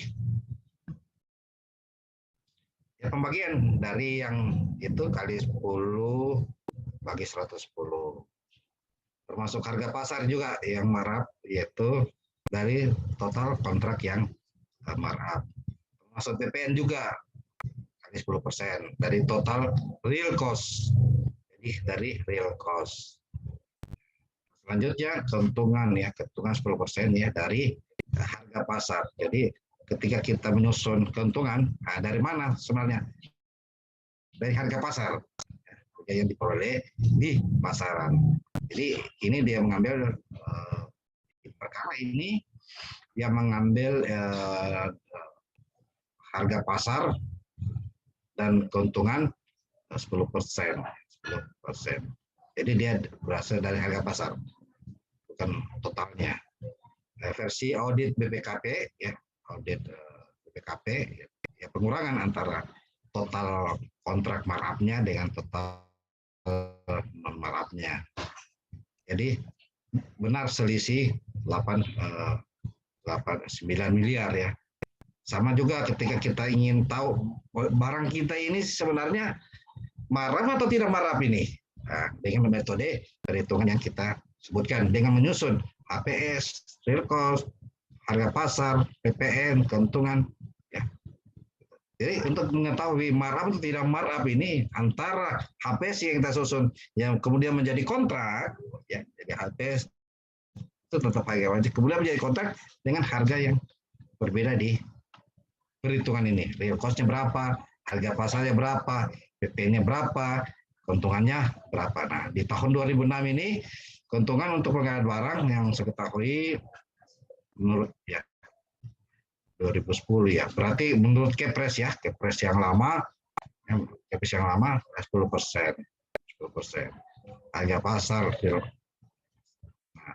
ya pembagian dari yang itu kali 10 bagi 110. Termasuk harga pasar juga yang markup, yaitu dari total kontrak yang markup. Termasuk PPN juga kali 10% dari total real cost. Jadi dari real cost. Selanjutnya keuntungan ya, keuntungan 10% ya dari harga pasar. Jadi ketika kita menyusun keuntungan, nah dari mana sebenarnya? Dari harga pasar yang diperoleh di pasaran. Jadi ini dia mengambil perkara ini dia mengambil harga pasar dan keuntungan 10%. 10%. Jadi dia berasal dari harga pasar, bukan totalnya. Versi audit BPKP ya, audit BPKP ya pengurangan antara total kontrak markup-nya dengan total non markup-nya. Jadi benar selisih 9 miliar ya. Sama juga ketika kita ingin tahu barang kita ini sebenarnya markup atau tidak markup ini. Nah, dengan metode perhitungan yang kita sebutkan dengan menyusun HPS, real cost, harga pasar, PPN, keuntungan. Ya. Jadi untuk mengetahui markup atau tidak markup ini antara HPS yang kita susun yang kemudian menjadi kontrak, ya, jadi HPS itu tetap harga wajib, kemudian menjadi kontrak dengan harga yang berbeda di perhitungan ini. Real cost-nya berapa, harga pasarnya berapa, PP-nya berapa, keuntungannya berapa. Nah, di tahun 2006 ini keuntungan untuk pengadaan barang yang saya ketahui menurut ya 2010 ya. Berarti menurut Kepres ya, Kepres yang lama 10%. 10%. Harga pasar. Nah,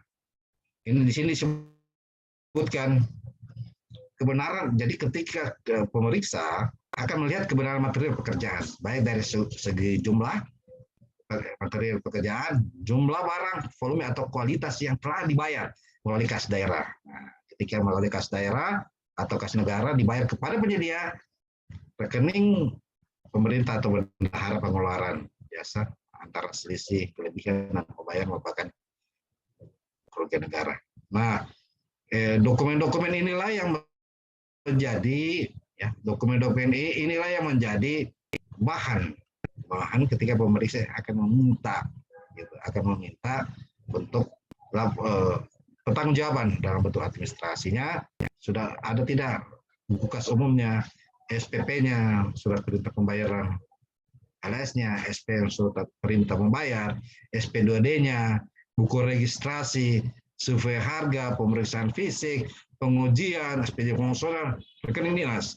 ini di sini disebutkan kebenaran. Jadi ketika pemeriksa akan melihat kebenaran material pekerjaan, baik dari segi jumlah material pekerjaan, jumlah barang, volume atau kualitas yang telah dibayar melalui kas daerah. Nah, ketika melalui kas daerah atau kas negara dibayar kepada penyedia, rekening pemerintah atau bendahara pengeluaran biasa antara selisih kelebihan dan pembayaran merupakan kerugian negara. Nah, dokumen-dokumen inilah yang menjadi ya, dokumen-dokumen inilah yang menjadi bahan ketika pemeriksa akan meminta untuk pertanggungjawaban dalam bentuk administrasinya, sudah ada tidak buku kas umumnya, SPP-nya, surat perintah pembayaran LS-nya, SP surat perintah membayar, SP2D-nya, buku registrasi, survei harga, pemeriksaan fisik, pengujian, SPJ pengusuran, rekening dinas.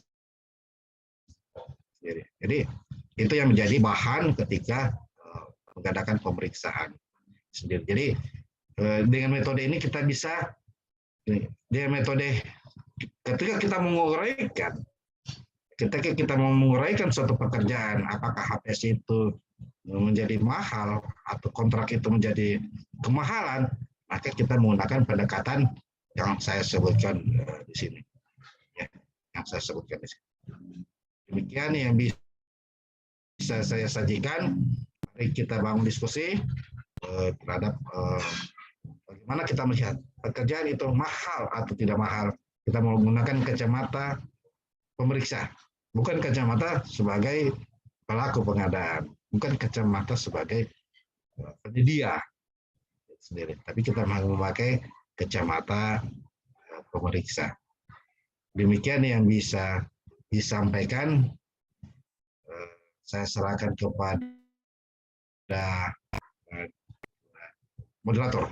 Jadi itu yang menjadi bahan ketika mengadakan pemeriksaan sendiri. Jadi dengan metode ini kita bisa, dengan metode ketika kita menguraikan suatu pekerjaan, apakah HPS itu menjadi mahal atau kontrak itu menjadi kemahalan, maka kita menggunakan pendekatan yang saya sebutkan di sini. Ya, yang saya sebutkan di sini. Demikian yang bisa saya sajikan. Mari kita bangun diskusi terhadap bagaimana kita melihat pekerjaan itu mahal atau tidak mahal. Kita menggunakan kacamata pemeriksa, bukan kacamata sebagai pelaku pengadaan, bukan kacamata sebagai penyedia sendiri, tapi kita memakai kacamata pemeriksa. Demikian yang bisa disampaikan. Saya serahkan kepada moderator.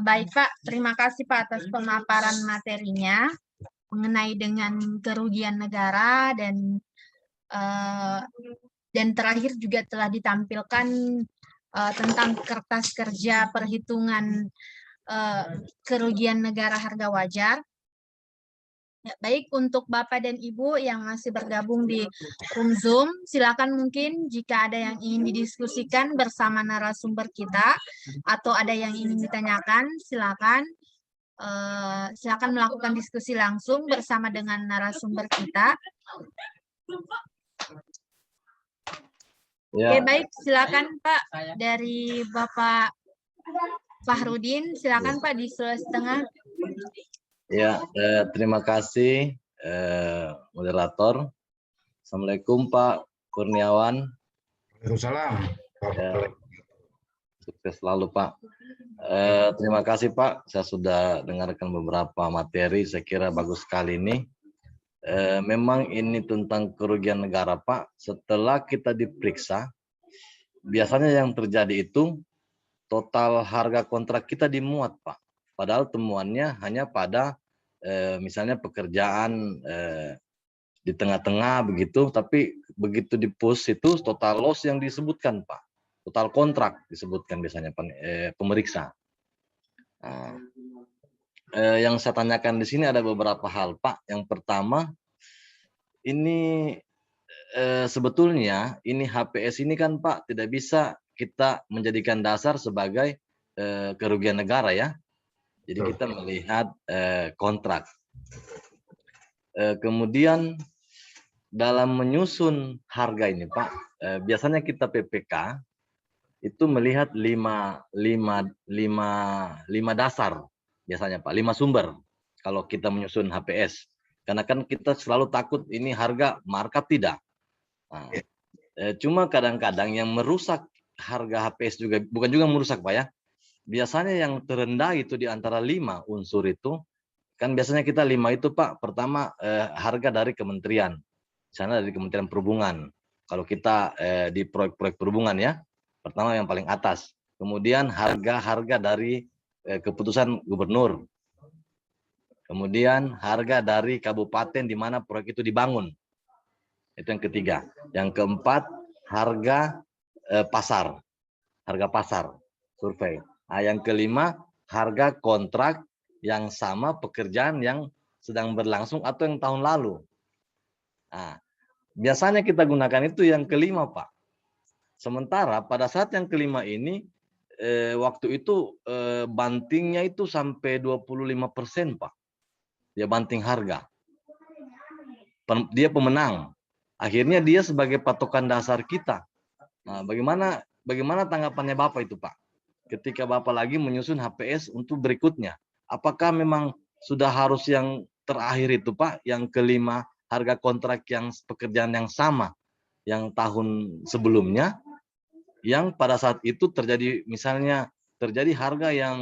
Baik Pak, terima kasih Pak atas pemaparan materinya mengenai dengan kerugian negara dan terakhir juga telah ditampilkan tentang kertas kerja perhitungan kerugian negara harga wajar. Ya, baik untuk Bapak dan Ibu yang masih bergabung di room Zoom, silakan mungkin jika ada yang ingin didiskusikan bersama narasumber kita atau ada yang ingin ditanyakan, silakan silakan melakukan diskusi langsung bersama dengan narasumber kita. Ya, Oke, baik, silakan Pak dari Bapak Fahrudin, silakan Pak di Sulawesi Tengah. ya, terima kasih moderator. Assalamualaikum Pak Kurniawan. Waalaikumsalam. Ya, sukses selalu Pak. Terima kasih Pak. Saya sudah dengarkan beberapa materi. Saya kira bagus sekali ini. Memang ini tentang kerugian negara Pak. Setelah kita diperiksa, biasanya yang terjadi itu total harga kontrak kita dimuat Pak. Padahal temuannya hanya pada misalnya pekerjaan di tengah-tengah begitu, tapi begitu di push itu total loss yang disebutkan Pak. Total kontrak disebutkan biasanya pemeriksa. Nah, yang saya tanyakan di sini ada beberapa hal Pak. Yang pertama, ini sebetulnya ini HPS ini kan Pak tidak bisa kita menjadikan dasar sebagai kerugian negara ya. Jadi kita melihat kontrak. Kemudian dalam menyusun harga ini Pak, biasanya kita PPK itu melihat lima dasar biasanya Pak, 5 sumber kalau kita menyusun HPS. Karena kan kita selalu takut ini harga markup tidak. Nah, cuma kadang-kadang yang merusak harga HPS juga, bukan juga merusak Pak ya, biasanya yang terendah itu di antara 5 unsur itu, kan biasanya kita 5 itu Pak, pertama harga dari kementerian, misalnya dari Kementerian Perhubungan. Kalau kita di proyek-proyek perhubungan ya, pertama yang paling atas. Kemudian harga-harga dari keputusan gubernur. Kemudian harga dari kabupaten di mana proyek itu dibangun. Itu yang ketiga. Yang keempat, harga pasar. Harga pasar, survei. Nah, yang kelima, harga kontrak yang sama pekerjaan yang sedang berlangsung atau yang tahun lalu. Nah, biasanya kita gunakan itu yang kelima, Pak. Sementara pada saat yang kelima ini, waktu itu bantingnya itu sampai 25%, Pak. Dia banting harga. Dia pemenang. Akhirnya dia sebagai patokan dasar kita. Nah, bagaimana tanggapannya Bapak itu, Pak? Ketika Bapak lagi menyusun HPS untuk berikutnya. Apakah memang sudah harus yang terakhir itu, Pak, yang kelima, harga kontrak yang pekerjaan yang sama yang tahun sebelumnya, yang pada saat itu terjadi misalnya terjadi harga yang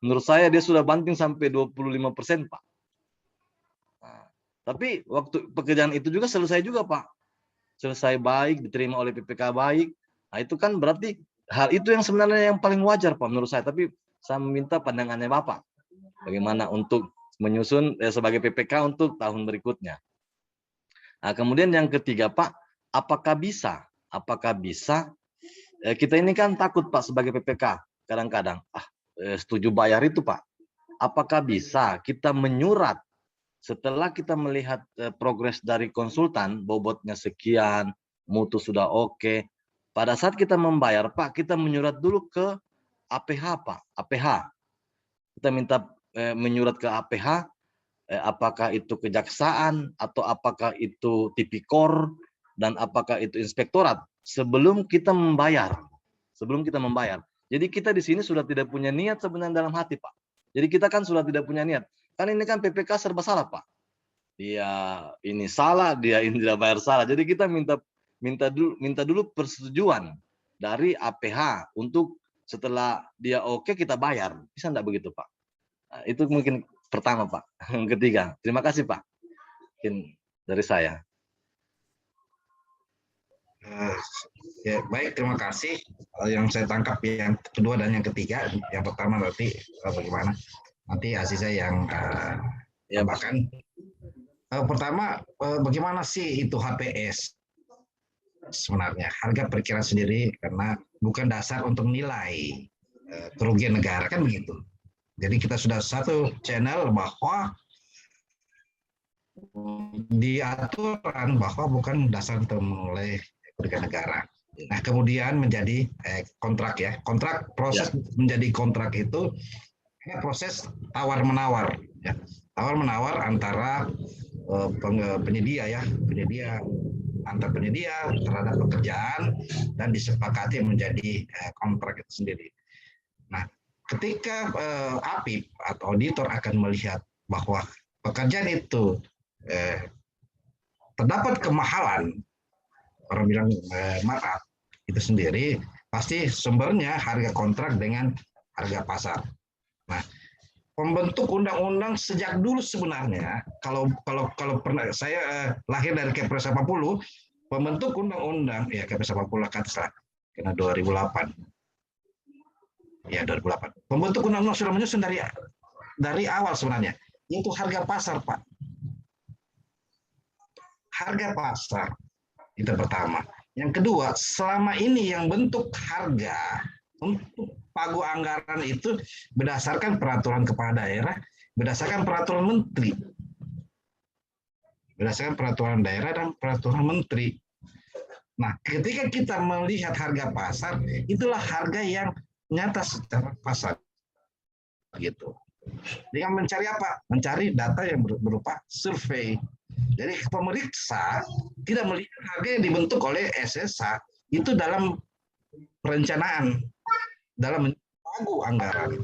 menurut saya dia sudah banting sampai 25%, Pak. Nah, tapi waktu pekerjaan itu juga selesai juga, Pak. Selesai baik, diterima oleh PPK baik. Nah, itu kan berarti hal itu yang sebenarnya yang paling wajar, Pak, menurut saya. Tapi saya meminta pandangannya Bapak. Bagaimana untuk menyusun sebagai PPK untuk tahun berikutnya. Nah, kemudian yang ketiga, Pak, apakah bisa kita ini kan takut Pak sebagai PPK kadang-kadang setuju bayar itu Pak. Apakah bisa kita menyurat setelah kita melihat progres dari konsultan, bobotnya sekian, mutu sudah oke. Pada saat kita membayar Pak, kita menyurat dulu ke APH Pak, APH. Kita minta menyurat ke APH, apakah itu kejaksaan atau apakah itu tipikor dan apakah itu inspektorat sebelum kita membayar. Jadi kita di sini sudah tidak punya niat sebenarnya dalam hati, Pak. Jadi kita kan sudah tidak punya niat. Kan ini kan PPK serba salah, Pak. Dia ini salah, dia ini tidak bayar salah. Jadi kita minta dulu persetujuan dari APH untuk setelah dia oke kita bayar. Bisa enggak begitu, Pak? Nah, itu mungkin pertama, Pak. Yang ketiga, terima kasih, Pak. Mungkin dari saya. Ya, baik, terima kasih. Yang saya tangkap yang kedua dan yang ketiga. Yang pertama nanti bagaimana? Nanti Aziza yang tambahkan. Pertama, bagaimana sih itu HPS? Sebenarnya harga perkiraan sendiri karena bukan dasar untuk nilai kerugian negara kan begitu. Jadi kita sudah satu channel bahwa di aturan bahwa bukan dasar oleh kerugian negara. Nah, kemudian menjadi kontrak ya. Kontrak proses menjadi kontrak itu proses tawar-menawar ya. Tawar-menawar antara penyedia ya, antar penyedia terhadap pekerjaan dan disepakati menjadi kontrak itu sendiri. Nah, ketika APIP atau auditor akan melihat bahwa pekerjaan itu terdapat kemahalan, orang bilang markup itu sendiri, pasti sumbernya harga kontrak dengan harga pasar. Nah, pembentuk undang-undang sejak dulu sebenarnya, kalau pernah saya lahir dari Kepres 80, pembentuk undang-undang ya Kepres 80 kata kena 2008. Ya 2008. Pembentuk undang-undang sudah menyusun dari awal sebenarnya, yaitu harga pasar, Pak. Harga pasar itu pertama. Yang kedua, selama ini yang bentuk harga untuk pagu anggaran itu berdasarkan peraturan kepala daerah, berdasarkan peraturan menteri. Berdasarkan peraturan daerah dan peraturan menteri. Nah, ketika kita melihat harga pasar, itulah harga yang nyata secara pasar. Gitu. Dengan mencari apa? Mencari data yang berupa survei. Jadi pemeriksa tidak melihat harga yang dibentuk oleh SSA itu dalam perencanaan, dalam pagu anggaran.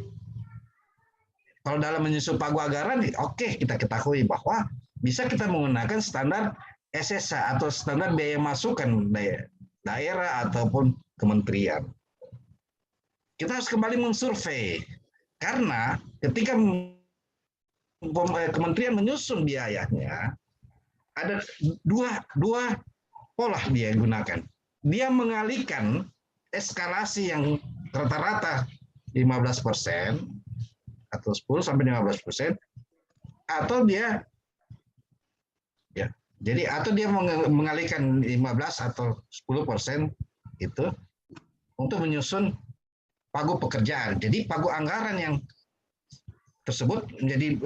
Kalau dalam menyusun pagu anggaran, oke, kita ketahui bahwa bisa kita menggunakan standar SSA atau standar biaya masukan daerah ataupun kementerian. Kita harus kembali mensurvei karena ketika kementerian menyusun biayanya, ada dua pola dia gunakan. Dia mengalihkan eskalasi yang rata-rata 15% atau 10 sampai 15%, atau dia ya, jadi atau dia mengalihkan 15 atau 10% itu untuk menyusun pagu pekerjaan. Jadi pagu anggaran yang tersebut menjadi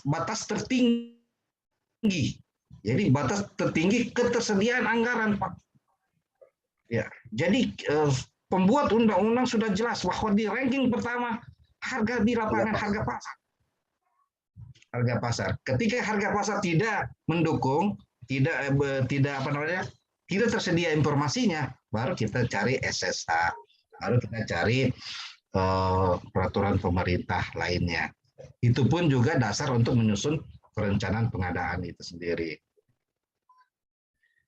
batas tertinggi. Jadi batas tertinggi ketersediaan anggaran, Pak. Ya, jadi pembuat undang-undang sudah jelas bahwa di ranking pertama harga di lapangan harga pasar. Harga pasar. Ketika harga pasar tidak mendukung, tidak tersedia informasinya, baru kita cari SSA, baru kita cari peraturan pemerintah lainnya. Itu pun juga dasar untuk menyusun perencanaan pengadaan itu sendiri.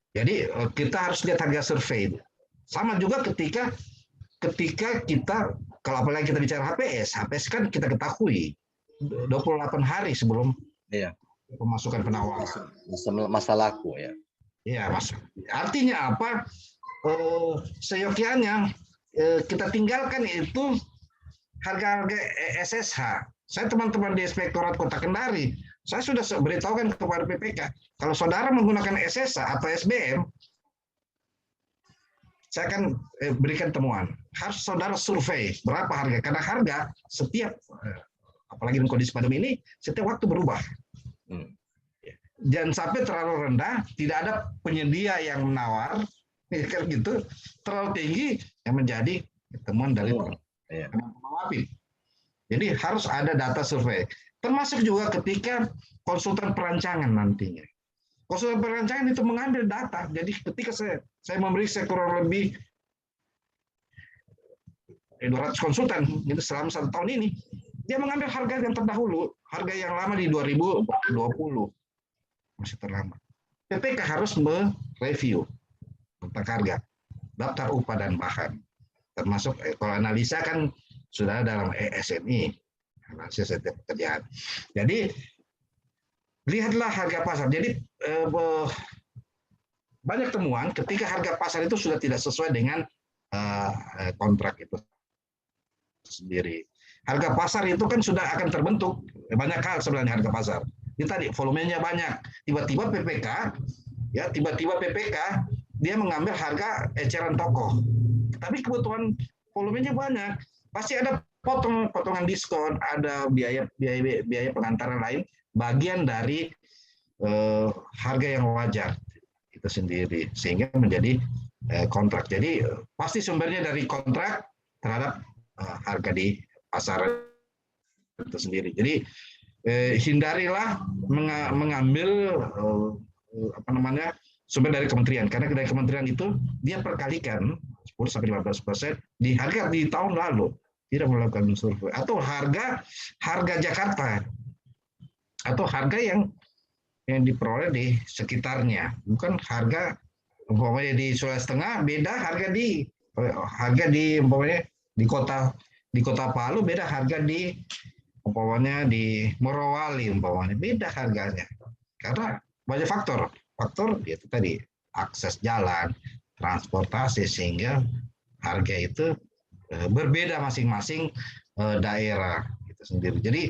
Jadi kita harus lihat harga survei. Sama juga ketika kita, kalau apalagi kita bicara HPS kan kita ketahui 28 hari sebelum pemasukan penawaran. Masa laku ya. Iya, Mas. Artinya apa? Seyogyanya kita tinggalkan itu harga-harga SSH. Saya teman-teman di Inspektorat Kota Kendari, saya sudah beritahukan kepada PPK, kalau saudara menggunakan SSH atau SBM, saya akan berikan temuan. Harus saudara survei berapa harga, karena harga setiap, apalagi dalam kondisi pandemi ini, setiap waktu berubah. Jangan sampai terlalu rendah, tidak ada penyedia yang menawar, gitu, terlalu tinggi yang menjadi temuan dari penawar. Jadi harus ada data survei. Termasuk juga ketika konsultan perancangan nantinya. Konsultan perancangan itu mengambil data. Jadi ketika saya memeriksa kurang lebih 200 konsultan itu selama 1 tahun ini, dia mengambil harga yang terdahulu, harga yang lama di 2020 masih terlambat. PPK harus mereview tentang harga, daftar upah dan bahan. Termasuk kalau analisa kan sudah dalam ESNI, analisis setiap pekerjaan. Jadi lihatlah harga pasar. Jadi banyak temuan ketika harga pasar itu sudah tidak sesuai dengan kontrak itu sendiri. Harga pasar itu kan sudah akan terbentuk banyak hal sebenarnya harga pasar. Ini tadi volumenya banyak. Tiba-tiba PPK dia mengambil harga eceran tokoh. Tapi kebutuhan volumenya banyak. Pasti ada potongan diskon, ada biaya pengantaran lain, bagian dari harga yang wajar itu sendiri, sehingga menjadi kontrak. Jadi pasti sumbernya dari kontrak terhadap harga di pasar itu sendiri. Jadi hindarilah mengambil apa namanya sumber dari kementerian, karena dari kementerian itu dia perkalikan 10-15% di harga di tahun lalu, tidak melakukan survei, atau harga Jakarta, atau harga yang diperoleh di sekitarnya, bukan harga umpamanya di Sulawesi Tengah beda harga di umpamanya di kota Palu, beda harga di umpamanya di Morowali, umpamanya beda harganya, karena banyak faktor itu tadi, akses jalan, transportasi, sehingga harga itu berbeda masing-masing daerah itu sendiri. Jadi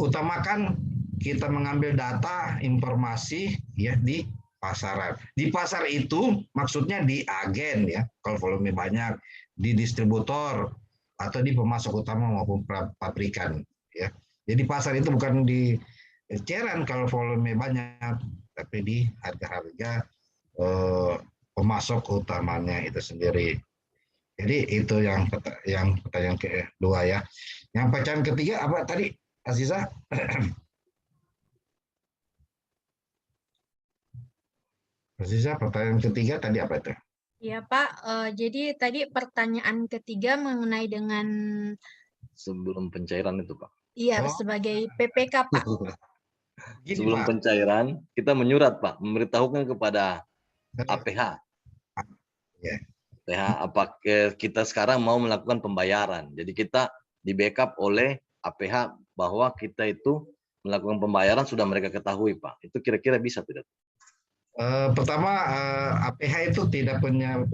utamakan kita mengambil data, informasi ya di pasaran. Di pasar itu maksudnya di agen ya, kalau volume banyak, di distributor atau di pemasok utama maupun pabrikan ya. Jadi pasar itu bukan di eceran kalau volume banyak, tapi di harga-harga pemasok utamanya itu sendiri. Jadi itu yang pertanyaan kedua ya. Yang pertanyaan ketiga apa tadi, Aziza? Aziza, pertanyaan ketiga tadi apa itu? Ya Pak, jadi tadi pertanyaan ketiga mengenai dengan Sebelum pencairan itu, Pak. sebagai PPK Pak. Gini, Sebelum Pak. pencairan, kita menyurat, Pak, memberitahukan kepada APH. Ya. APH, apakah kita sekarang mau melakukan pembayaran. Jadi kita di backup oleh APH bahwa kita itu melakukan pembayaran sudah mereka ketahui, Pak. Itu kira-kira bisa tidak? Pertama, APH itu tidak punya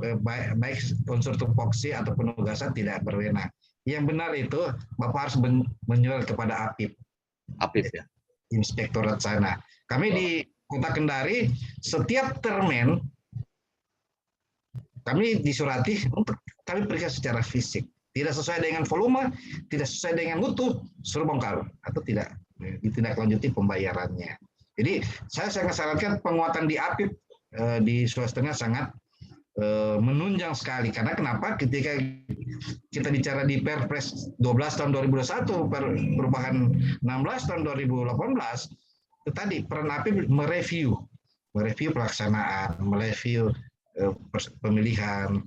baik unsur tupoksi atau penugasan tidak berwenang. Yang benar itu Bapak harus menyurat kepada APIP. APIP ya. Inspektorat sana. Kami di Kota Kendari setiap termen kami disurati untuk kami periksa secara fisik. Tidak sesuai dengan volume, tidak sesuai dengan mutu, suruh bongkar atau tidak ditindaklanjuti pembayarannya. Jadi saya sangat sarankan penguatan di APIP di Sulawesi Tengah sangat menunjang sekali, karena kenapa, ketika kita bicara di Perpres 12 tahun 2021 perubahan 16 tahun 2018 itu tadi peran APIP mereview pelaksanaan, mereview pemilihan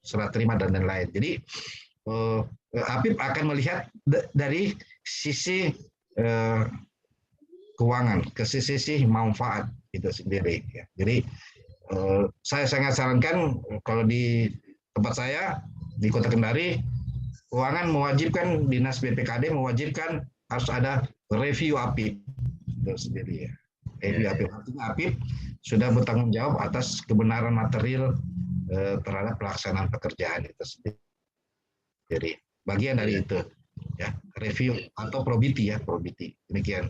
serah terima dan lain-lain. Jadi APIP akan melihat dari sisi keuangan ke sisi manfaat itu sendiri ya. Jadi saya sangat sarankan kalau di tempat saya di Kota Kendari, keuangan mewajibkan, dinas BPKD mewajibkan harus ada review APIP itu sendiri ya. Review APIP, artinya APIP sudah bertanggung jawab atas kebenaran material terhadap pelaksanaan pekerjaan itu sendiri. Jadi bagian dari itu ya, review atau probity ya, probity. Demikian.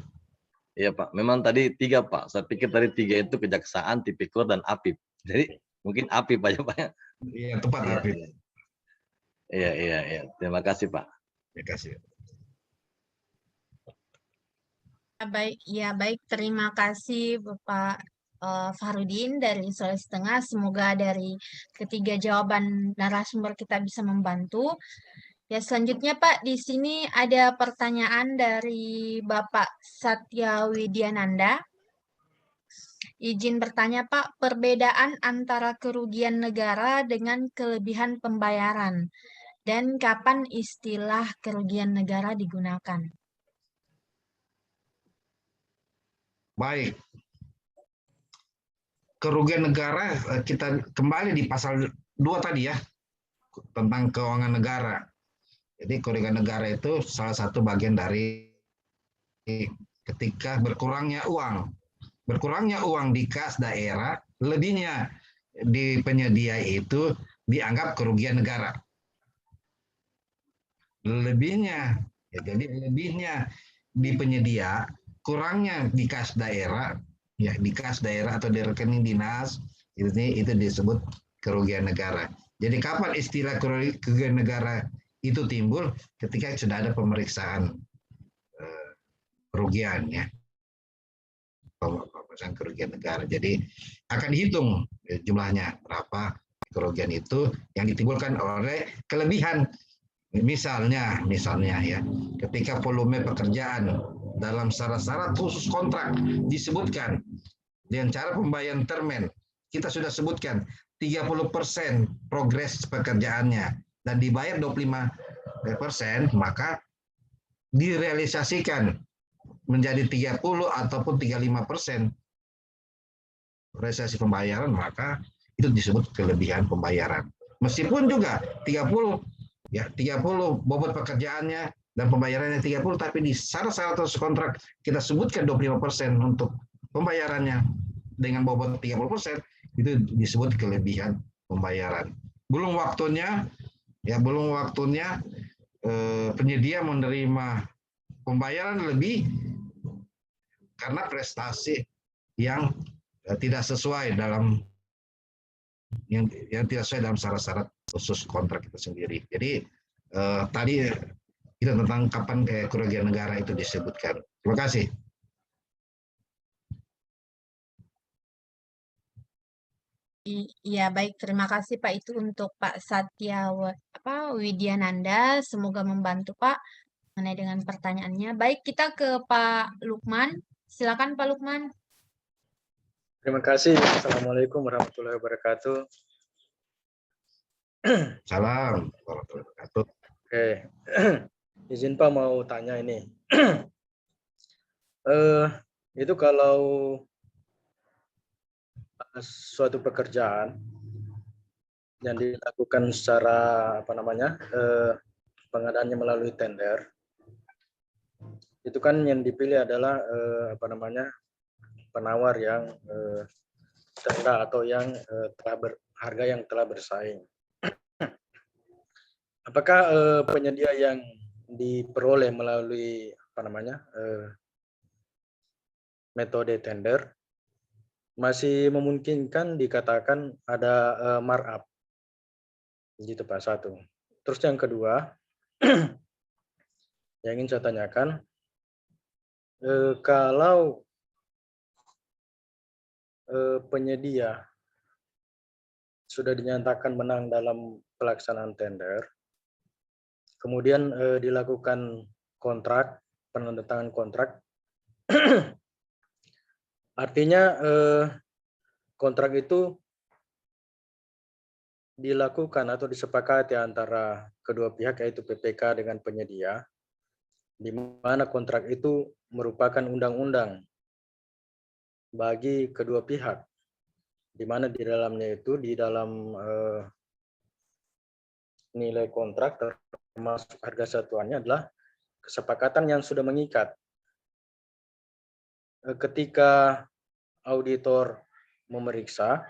Iya Pak, memang tadi 3 Pak. Saya pikir tadi 3 itu kejaksaan, tipikor, dan APIP. Jadi mungkin APIP aja Pak ya. Iya, tepat APIP. Iya. Terima kasih Pak. Terima kasih. Baik, terima kasih Bapak Farudin dari Sulawesi Tengah. Semoga dari ketiga jawaban narasumber kita bisa membantu. Ya, selanjutnya Pak, di sini ada pertanyaan dari Bapak Satya Widyananda. Izin bertanya Pak, perbedaan antara kerugian negara dengan kelebihan pembayaran dan kapan istilah kerugian negara digunakan? Baik. Kerugian negara, kita kembali di pasal 2 tadi ya, tentang keuangan negara. Jadi kerugian negara itu salah satu bagian dari ketika berkurangnya uang di kas daerah, lebihnya di penyedia itu dianggap kerugian negara. Lebihnya, ya, jadi lebihnya di penyedia, kurangnya di kas daerah, ya di kas daerah atau di rekening dinas, itu disebut kerugian negara. Jadi kapan istilah kerugian negara itu timbul? Ketika sudah ada pemeriksaan kerugian ya. pemeriksaan kerugian negara. Jadi akan dihitung jumlahnya berapa kerugian itu yang ditimbulkan oleh kelebihan. Misalnya ya, ketika volume pekerjaan dalam syarat-syarat khusus kontrak disebutkan dengan cara pembayaran termen, kita sudah sebutkan 30% progres pekerjaannya dan dibayar 25%, maka direalisasikan menjadi 30 ataupun 35% realisasi pembayaran, maka itu disebut kelebihan pembayaran. Meskipun juga 30 bobot pekerjaannya dan pembayarannya 30, tapi di syarat-syarat kontrak kita sebutkan 25% untuk pembayarannya dengan bobot 30%, itu disebut kelebihan pembayaran. Belum waktunya penyedia menerima pembayaran lebih karena prestasi yang tidak sesuai dalam yang tidak sesuai dalam syarat-syarat khusus kontrak itu sendiri. Jadi tadi itu tentang kapan kerugian negara itu disebutkan. Terima kasih. Iya, baik. Terima kasih Pak, itu untuk Pak Satya Widyananda. Semoga membantu Pak mengenai dengan pertanyaannya. Baik, kita ke Pak Lukman. Silakan Pak Lukman. Terima kasih. Assalamualaikum warahmatullahi wabarakatuh. Salam warahmatullahi wabarakatuh. Oke, izin Pak mau tanya ini. Itu kalau suatu pekerjaan yang dilakukan secara pengadaannya melalui tender, itu kan yang dipilih adalah penawar yang terendah atau yang harga yang telah bersaing. Apakah penyedia yang diperoleh melalui metode tender masih memungkinkan dikatakan ada markup, gitu Pak, satu. Terus yang kedua, yang ingin saya tanyakan, kalau penyedia sudah dinyatakan menang dalam pelaksanaan tender, kemudian dilakukan kontrak, penandatangan kontrak, artinya kontrak itu dilakukan atau disepakati antara kedua pihak, yaitu PPK dengan penyedia, di mana kontrak itu merupakan undang-undang bagi kedua pihak, di mana di dalamnya itu, di dalam nilai kontrak termasuk harga satuannya adalah kesepakatan yang sudah mengikat. Ketika auditor memeriksa,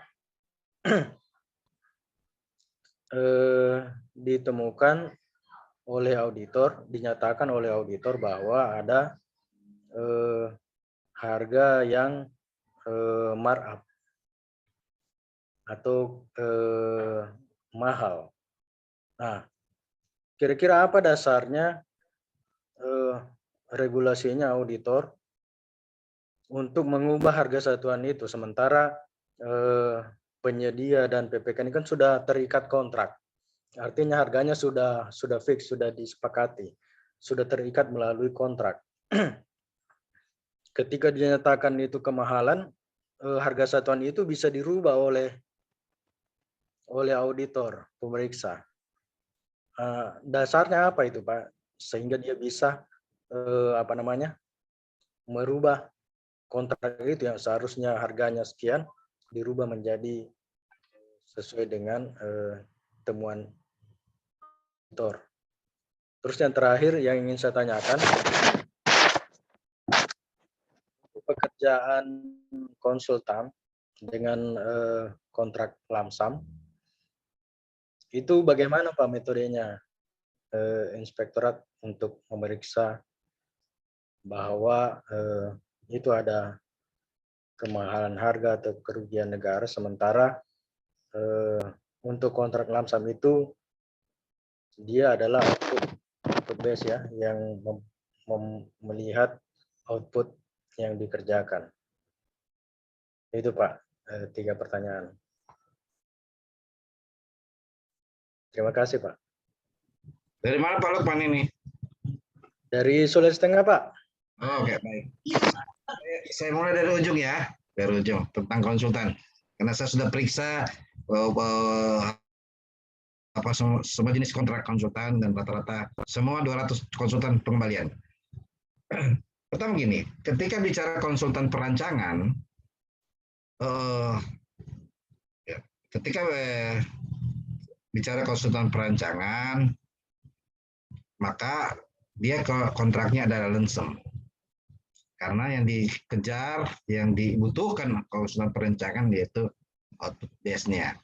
ditemukan oleh auditor, dinyatakan oleh auditor bahwa ada harga yang markup atau mahal. Nah, kira-kira apa dasarnya regulasinya auditor untuk mengubah harga satuan itu, sementara penyedia dan PPK ini kan sudah terikat kontrak. Artinya harganya sudah fix, sudah disepakati, sudah terikat melalui kontrak. Ketika dinyatakan itu kemahalan, harga satuan itu bisa dirubah oleh auditor pemeriksa. Dasarnya apa itu Pak, sehingga dia bisa merubah kontrak itu yang seharusnya harganya sekian dirubah menjadi sesuai dengan temuan auditor. Terus yang terakhir yang ingin saya tanyakan, pekerjaan konsultan dengan kontrak lamsam itu bagaimana Pak metodenya inspektorat untuk memeriksa bahwa itu ada kemahalan harga atau kerugian negara, sementara untuk kontrak lamsam itu dia adalah output base ya, yang melihat output yang dikerjakan. Itu Pak, 3 pertanyaan. Terima kasih Pak. Dari mana Pak Lukman ini? Dari Sulawesi Tengah Pak. Oh, oke, baik. Saya mulai dari ujung ya, dari ujung tentang konsultan. Karena saya sudah periksa apa semua jenis kontrak konsultan dan rata-rata semua 200 konsultan pengembalian. Pertama gini, ketika bicara konsultan perancangan, ketika bicara konsultan perancangan, maka dia kontraknya adalah lensem. Karena yang dikejar, yang dibutuhkan konsultan perancangan yaitu output base-nya.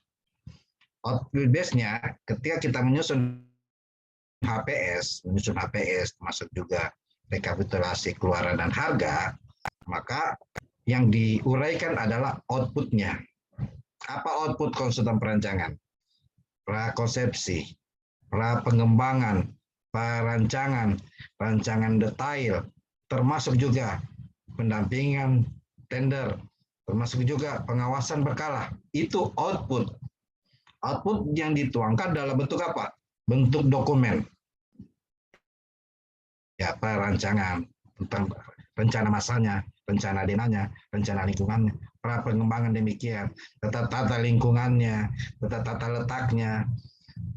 Output base-nya ketika kita menyusun HPS termasuk juga rekapitulasi keluaran dan harga, maka yang diuraikan adalah output-nya. Apa output konsultan perancangan? Prakonsepsi, prapengembangan, perancangan, rancangan detail, termasuk juga pendampingan tender, termasuk juga pengawasan berkala. Itu output. Output yang dituangkan dalam bentuk apa? Bentuk dokumen. Ya, perancangan tentang rencana masanya, rencana denanya, rencana lingkungannya, prapengembangan demikian, tata lingkungannya, tata letaknya,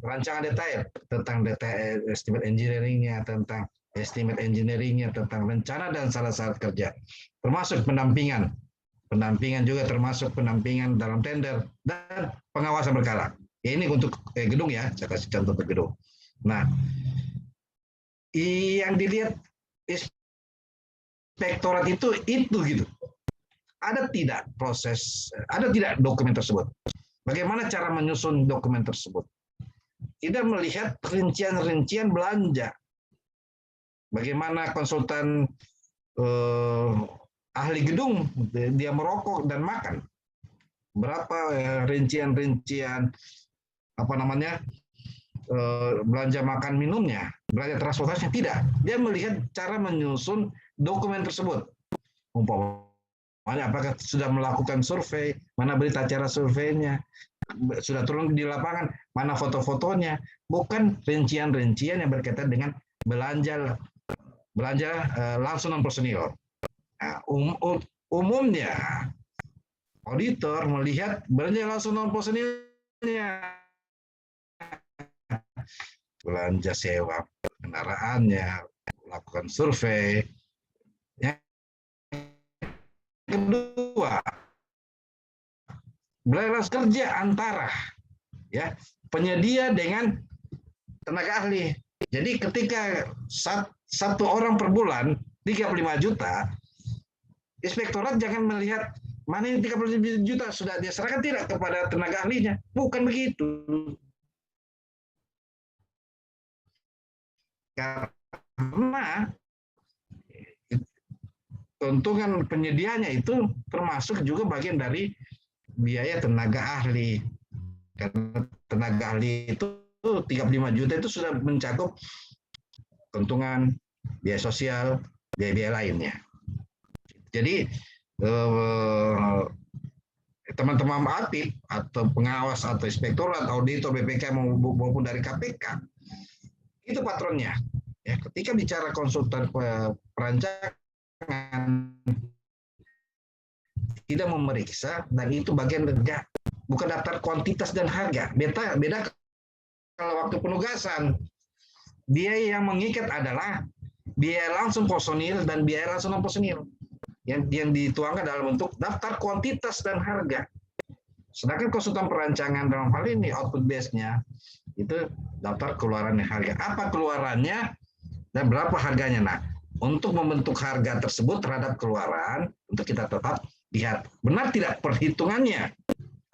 rancangan detail tentang detail estimate engineering-nya, tentang estimate engineering-nya, tentang rencana dan syarat-syarat kerja, termasuk pendampingan. Pendampingan juga termasuk pendampingan dalam tender dan pengawasan berkala. Ya, ini untuk gedung ya, saya kasih contoh untuk gedung. Nah, yang dilihat inspektorat itu gitu. Ada tidak proses, ada tidak dokumen tersebut? Bagaimana cara menyusun dokumen tersebut? Tidak melihat rincian-rincian belanja. Bagaimana konsultan ahli gedung dia merokok dan makan? Berapa rincian-rincian apa namanya belanja makan minumnya, belanja transportasinya? Tidak. Dia melihat cara menyusun dokumen tersebut. Umpamanya apakah sudah melakukan survei, mana berita acara surveinya, sudah turun di lapangan, mana foto-fotonya, bukan rincian-rincian yang berkaitan dengan belanja langsung non personil. Nah, umumnya auditor melihat belanja langsung non personilnya, belanja sewa kendaraannya, melakukan survei. Yang kedua, belanja kerja antara ya penyedia dengan tenaga ahli. Jadi ketika satu orang per bulan 35 juta, inspektorat jangan melihat mana yang 35 juta sudah dia serahkan tidak kepada tenaga ahlinya. Bukan begitu. Karena keuntungan penyedianya itu termasuk juga bagian dari biaya tenaga ahli. Karena tenaga ahli itu 35 juta itu sudah mencakup keuntungan, biaya sosial, biaya-biaya lainnya. Jadi teman-teman APIP atau pengawas atau inspektorat, auditor, BPK maupun dari KPK, itu patronnya. Ya, ketika bicara konsultan perancangan tidak memeriksa, dan itu bagian kerja, bukan daftar kuantitas dan harga. Beda kalau waktu penugasan, biaya yang mengikat adalah biaya langsung personil dan biaya langsung non personil yang dituangkan dalam bentuk daftar kuantitas dan harga. Sedangkan konsultan perancangan dalam hal ini output base-nya itu daftar keluaran harga. Apa keluarannya dan berapa harganya? Nah, untuk membentuk harga tersebut terhadap keluaran, untuk kita tetap lihat benar tidak perhitungannya.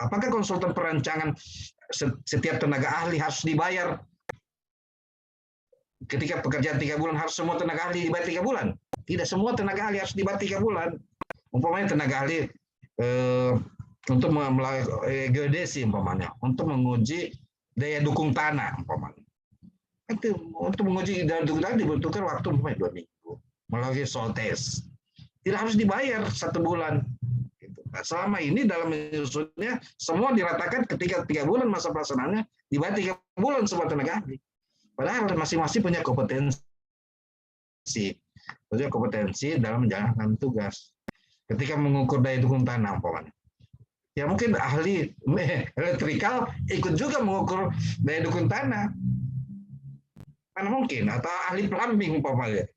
Apakah konsultan perancangan setiap tenaga ahli harus dibayar ketika pekerjaan 3 bulan, harus semua tenaga ahli dibayar 3 bulan? Tidak semua tenaga ahli harus dibayar 3 bulan. Umpamanya tenaga ahli untuk melakukan geodesi, umpamanya untuk menguji daya dukung tanah, umpamanya. Itu untuk menguji daya dukung tanah dibutuhkan waktu 2 minggu melalui soil test. Tidak harus dibayar 1 bulan. Gitu. Nah, selama ini dalam menyusunnya semua diratakan ketika 3 bulan masa pelaksanaannya dibayar 3 bulan semua tenaga ahli. Padahal masing-masing punya kompetensi dalam menjalankan tugas. Ketika mengukur daya dukung tanah, umpamanya, ya mungkin ahli elektrikal ikut juga mengukur daya dukung tanah, mana mungkin, atau ahli plumbing umpamanya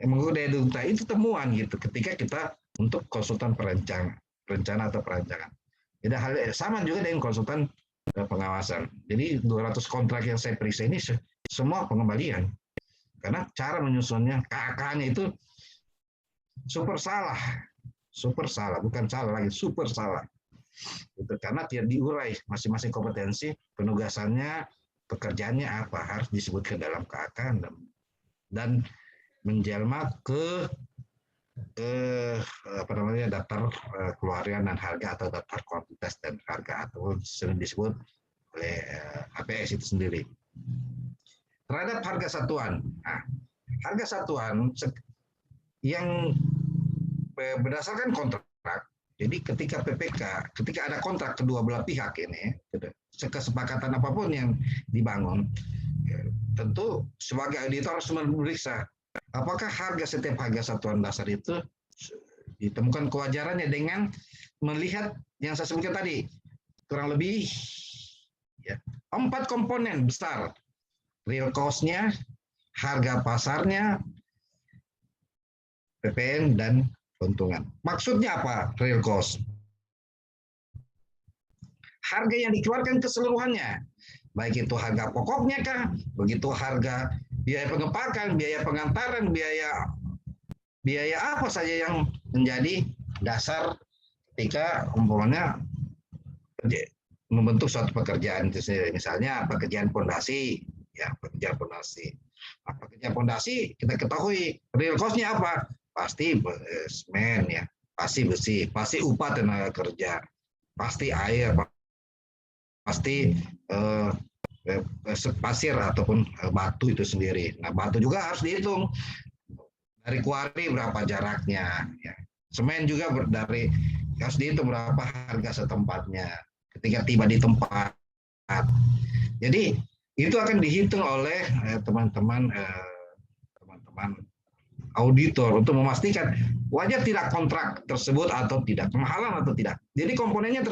mengukur daya dukung tanah. Itu temuan gitu ketika kita untuk konsultan rencana atau perancangan. Jadi hal sama juga dengan konsultan pengawasan. Jadi 200 kontrak yang saya periksa ini semua pengembalian. Karena cara menyusunnya, KAK-nya itu super salah, bukan salah lagi, super salah. Itu karena tidak diurai masing-masing kompetensi, penugasannya, pekerjaannya apa harus disebutkan dalam KAK dan menjelma ke daftar keluaran dan harga atau daftar kuantitas dan harga atau sering disebut oleh HPS itu sendiri. Terhadap harga satuan. Nah, harga satuan yang berdasarkan kontrak. Jadi ketika PPK, ketika ada kontrak kedua belah pihak ini, kesepakatan apapun yang dibangun, tentu sebagai auditor harus memeriksa apakah setiap harga satuan dasar itu ditemukan kewajarannya dengan melihat yang saya sebutkan tadi, kurang lebih 4 komponen besar. Real cost-nya, harga pasarnya, PPN, dan keuntungan. Maksudnya apa real cost? Harga yang dikeluarkan keseluruhannya. Baik itu harga pokoknya kah, begitu harga biaya pengepakan, biaya pengantaran, biaya apa saja yang menjadi dasar ketika umpamanya membentuk suatu pekerjaan itu sendiri. Misalnya pekerjaan pondasi, pekerjaan pondasi. Nah, pekerjaan pondasi kita ketahui real cost-nya apa? Pasti semen, pasti besi, pasti upah tenaga kerja, pasti air, pasti pasir ataupun batu itu sendiri. Nah, batu juga harus dihitung dari kuari berapa jaraknya. Semen juga harus dihitung berapa harga setempatnya ketika tiba di tempat. Jadi itu akan dihitung oleh teman-teman auditor untuk memastikan wajar tidak kontrak tersebut atau tidak, kemahalan atau tidak. Jadi komponennya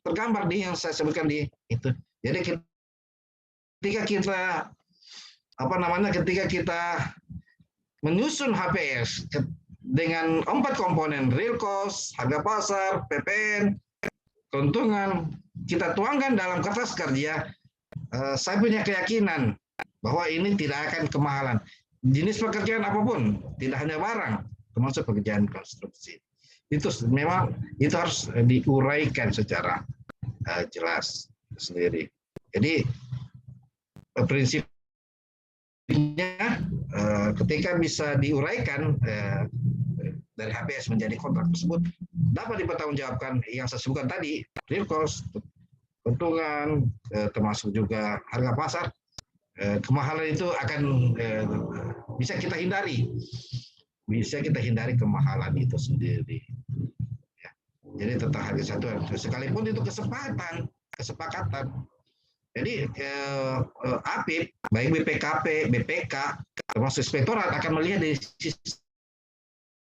tergambar di yang saya sebutkan di itu. Jadi ketika kita menyusun HPS dengan 4 komponen real cost, harga pasar, PPN, keuntungan, kita tuangkan dalam kertas kerja, saya punya keyakinan bahwa ini tidak akan kemahalan. Jenis pekerjaan apapun, tidak hanya barang, termasuk pekerjaan konstruksi. Itu memang itu harus diuraikan secara jelas sendiri. Jadi prinsipnya ketika bisa diuraikan dari HPS menjadi kontrak tersebut dapat dipertanggungjawabkan yang saya sebutkan tadi, real cost, keuntungan, termasuk juga harga pasar. Kemahalan itu akan bisa kita hindari kemahalan itu sendiri. Jadi tentang harga satuan, sekalipun itu kesepakatan. Jadi APIP, baik BPKP, BPK, termasuk inspektorat akan melihat dari sisi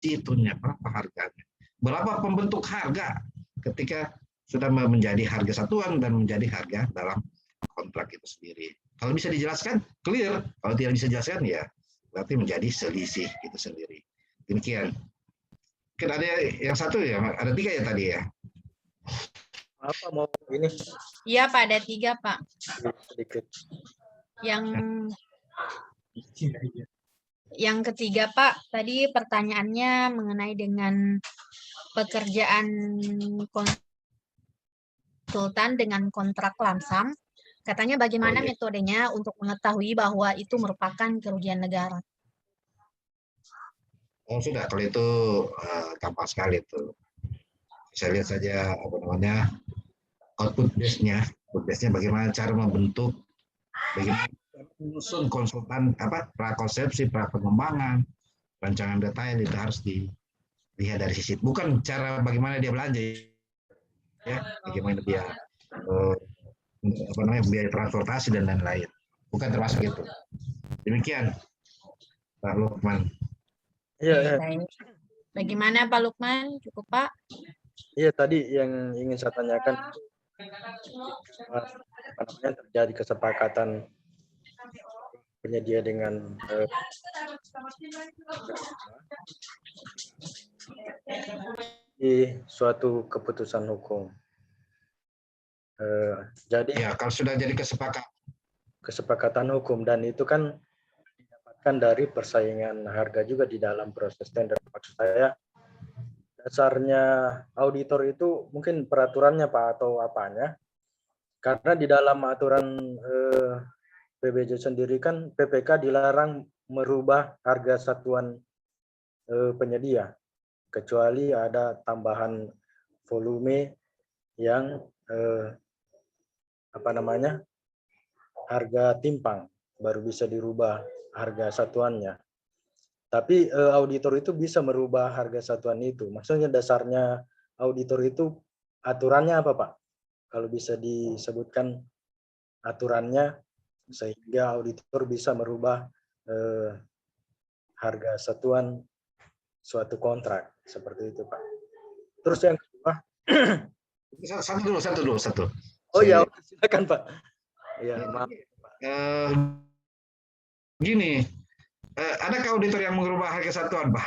itunya berapa harganya, berapa pembentuk harga ketika sudah menjadi harga satuan dan menjadi harga dalam kontrak itu sendiri. Kalau bisa dijelaskan, clear. Kalau tidak bisa dijelaskan, ya berarti menjadi selisih itu sendiri. Demikian. Mungkin ada yang satu ya, ada 3 ya tadi ya. Apa mau ini? Iya Pak, ada 3 Pak. Sedikit. Yang ketiga Pak, tadi pertanyaannya mengenai dengan pekerjaan konsultan dengan kontrak lamsam. Katanya bagaimana metodenya untuk mengetahui bahwa itu merupakan kerugian negara? Oh sudah, kalau itu gampang sekali itu. Saya lihat saja output base-nya bagaimana cara membentuk, bagaimana menyusun konsultan prakonsepsi, prapengembangan, rancangan detail itu harus lihat dari sisi, bukan cara bagaimana dia belanja, ya, bagaimana dia biaya transportasi dan lain-lain, bukan termasuk itu. Demikian, Pak Lukman. Iya, Baik. Bagaimana Pak Lukman? Cukup Pak? iya tadi yang ingin saya tanyakan apa namanya terjadi kesepakatan penyedia dengan di suatu keputusan hukum. Jadi Ya, kalau sudah jadi kesepakatan hukum dan itu kan didapatkan dari persaingan harga juga di dalam proses tender. Maksud saya dasarnya auditor itu mungkin peraturannya Pak atau apanya? Karena di dalam aturan PBJ sendiri kan PPK dilarang merubah harga satuan penyedia kecuali ada tambahan volume yang harga timpang baru bisa dirubah harga satuannya. Tapi auditor itu bisa merubah harga satuan itu. Maksudnya dasarnya auditor itu aturannya apa Pak? Kalau bisa disebutkan aturannya sehingga auditor bisa merubah harga satuan suatu kontrak seperti itu Pak. Terus yang kedua, satu. Oh ya, silakan Pak. Ya, maaf. Gini, adakah auditor yang mengubah harga satuan, Pak?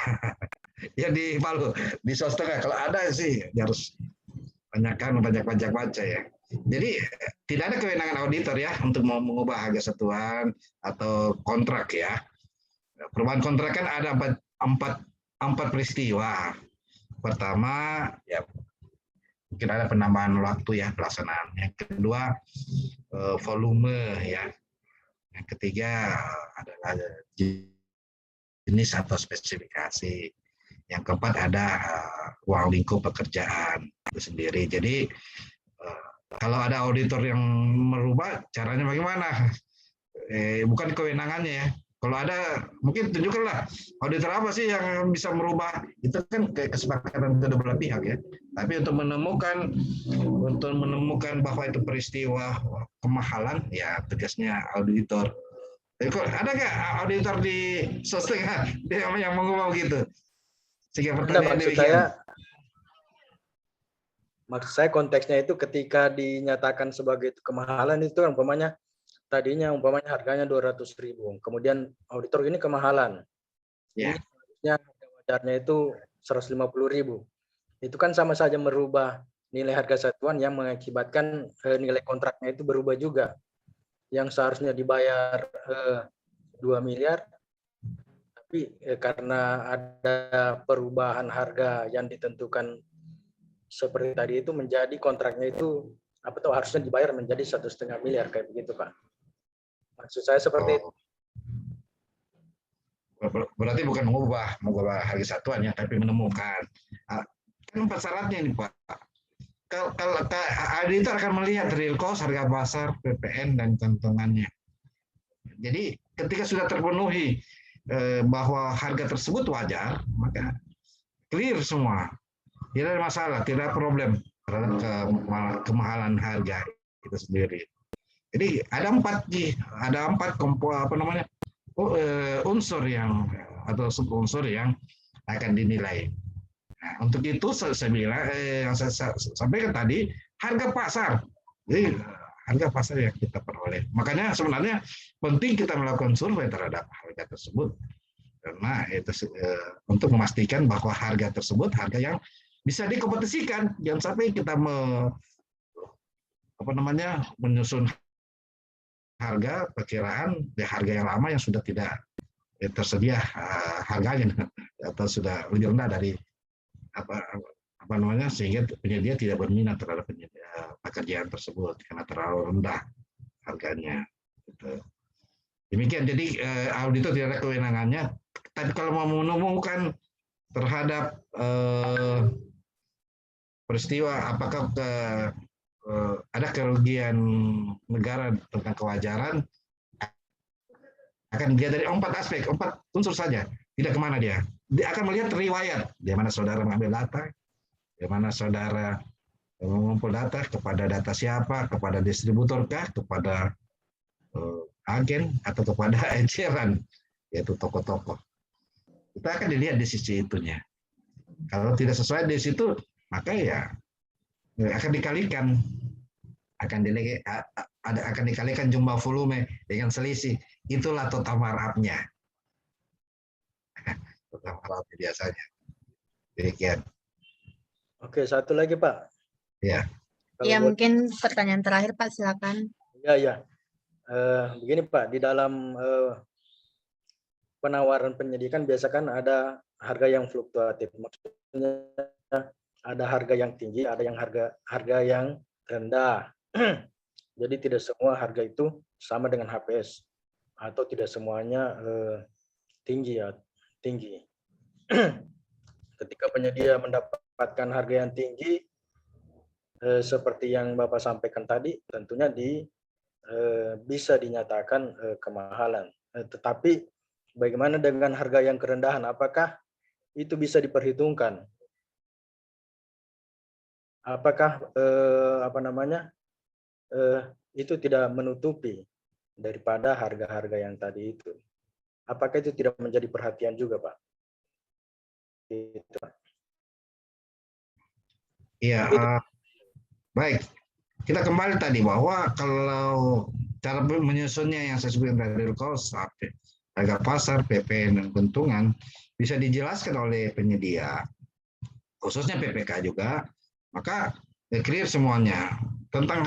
Ya di Palu, di Sulawesi Tengah. Kalau ada sih, harus banyak baca ya. Jadi tidak ada kewenangan auditor ya untuk mengubah harga satuan atau kontrak ya. Perubahan kontrak kan ada empat peristiwa. Pertama, ya mungkin ada penambahan waktu ya pelaksanaan. Yang kedua, volume ya. Yang ketiga adalah jenis atau spesifikasi. Yang keempat ada ruang lingkup pekerjaan itu sendiri. Jadi kalau ada auditor yang merubah, caranya bagaimana? Bukan kewenangannya ya. Kalau ada, mungkin tunjukkanlah auditor apa sih yang bisa merubah. Itu kan kesepakatan kedua belah pihak ya. Tapi untuk menemukan bahwa itu peristiwa kemahalan, ya tugasnya auditor. Ada nggak auditor di Sulawesi Tengah yang mengubah gitu? Sehingga pertanyaan maksud saya konteksnya itu ketika dinyatakan sebagai kemahalan itu kan umpamanya tadinya harganya 200.000, kemudian auditor ini kemahalan. Ya. Ini harga wajarnya itu 150.000. Itu kan sama saja merubah nilai harga satuan yang mengakibatkan nilai kontraknya itu berubah juga. Yang seharusnya dibayar 2 miliar, tapi karena ada perubahan harga yang ditentukan seperti tadi itu menjadi kontraknya itu harusnya dibayar menjadi 1,5 miliar kayak begitu Pak. Maksud saya seperti itu. Berarti bukan mengubah harga satuan ya, tapi menemukan. Kan 4 syaratnya ini Pak. Kalau auditor akan melihat real cost, harga pasar, PPN dan keuntungannya. Jadi ketika sudah terpenuhi bahwa harga tersebut wajar, maka clear semua. Tidak ada masalah, tidak ada problem terhadap kemahalan harga itu sendiri. Jadi ada 4 unsur atau subunsur yang akan dinilai. Nah, untuk itu saya bilang yang saya sampaikan tadi harga pasar. Jadi harga pasar yang kita peroleh. Makanya sebenarnya penting kita melakukan survei terhadap harga tersebut karena itu untuk memastikan bahwa harga tersebut harga yang bisa dikompetisikan. Jangan sampai kita menyusun harga perkiraan harga yang lama yang sudah tidak tersedia harganya atau sudah lebih rendah dari sehingga penyedia tidak berminat terhadap pekerjaan tersebut karena terlalu rendah harganya. Demikian, jadi auditor tidak ada kewenangannya. Tapi kalau mau menemukan terhadap peristiwa apakah ada kerugian negara tentang kewajaran, akan dilihat dari 4 aspek, 4 unsur saja, tidak kemana dia. dia akan melihat riwayat di mana saudara mengambil data, di mana saudara mengumpul data, kepada data siapa, kepada distributor kah, kepada agen, atau kepada eceran, yaitu toko-toko. Kita akan dilihat di sisi itunya. Kalau tidak sesuai di situ, maka ya akan dikalikan, akan dikalikan jumlah volume dengan selisih. Itulah total markup-nya. Total markup biasanya. Demikian. Oke, satu lagi Pak. Ya. Kalau Ya, boleh- mungkin pertanyaan terakhir Pak, silakan. Ya. Begini Pak, di dalam penawaran penyidikan biasa kan ada harga yang fluktuatif. Maksudnya ada harga yang tinggi, ada yang harga yang rendah. Jadi tidak semua harga itu sama dengan HPS atau tidak semuanya tinggi ya, tinggi. Ketika penyedia mendapatkan harga yang tinggi seperti yang Bapak sampaikan tadi, tentunya bisa dinyatakan kemahalan. Tetapi bagaimana dengan harga yang kerendahan? Apakah itu bisa diperhitungkan? Apakah itu tidak menutupi daripada harga-harga yang tadi itu? Apakah itu tidak menjadi perhatian juga, Pak? Gitu. Iya, baik. Kita kembali tadi bahwa kalau cara menyusunnya yang saya sebutkan dari cost, harga pasar, PP, dan keuntungan bisa dijelaskan oleh penyedia, khususnya PPK juga, maka clear semuanya. Tentang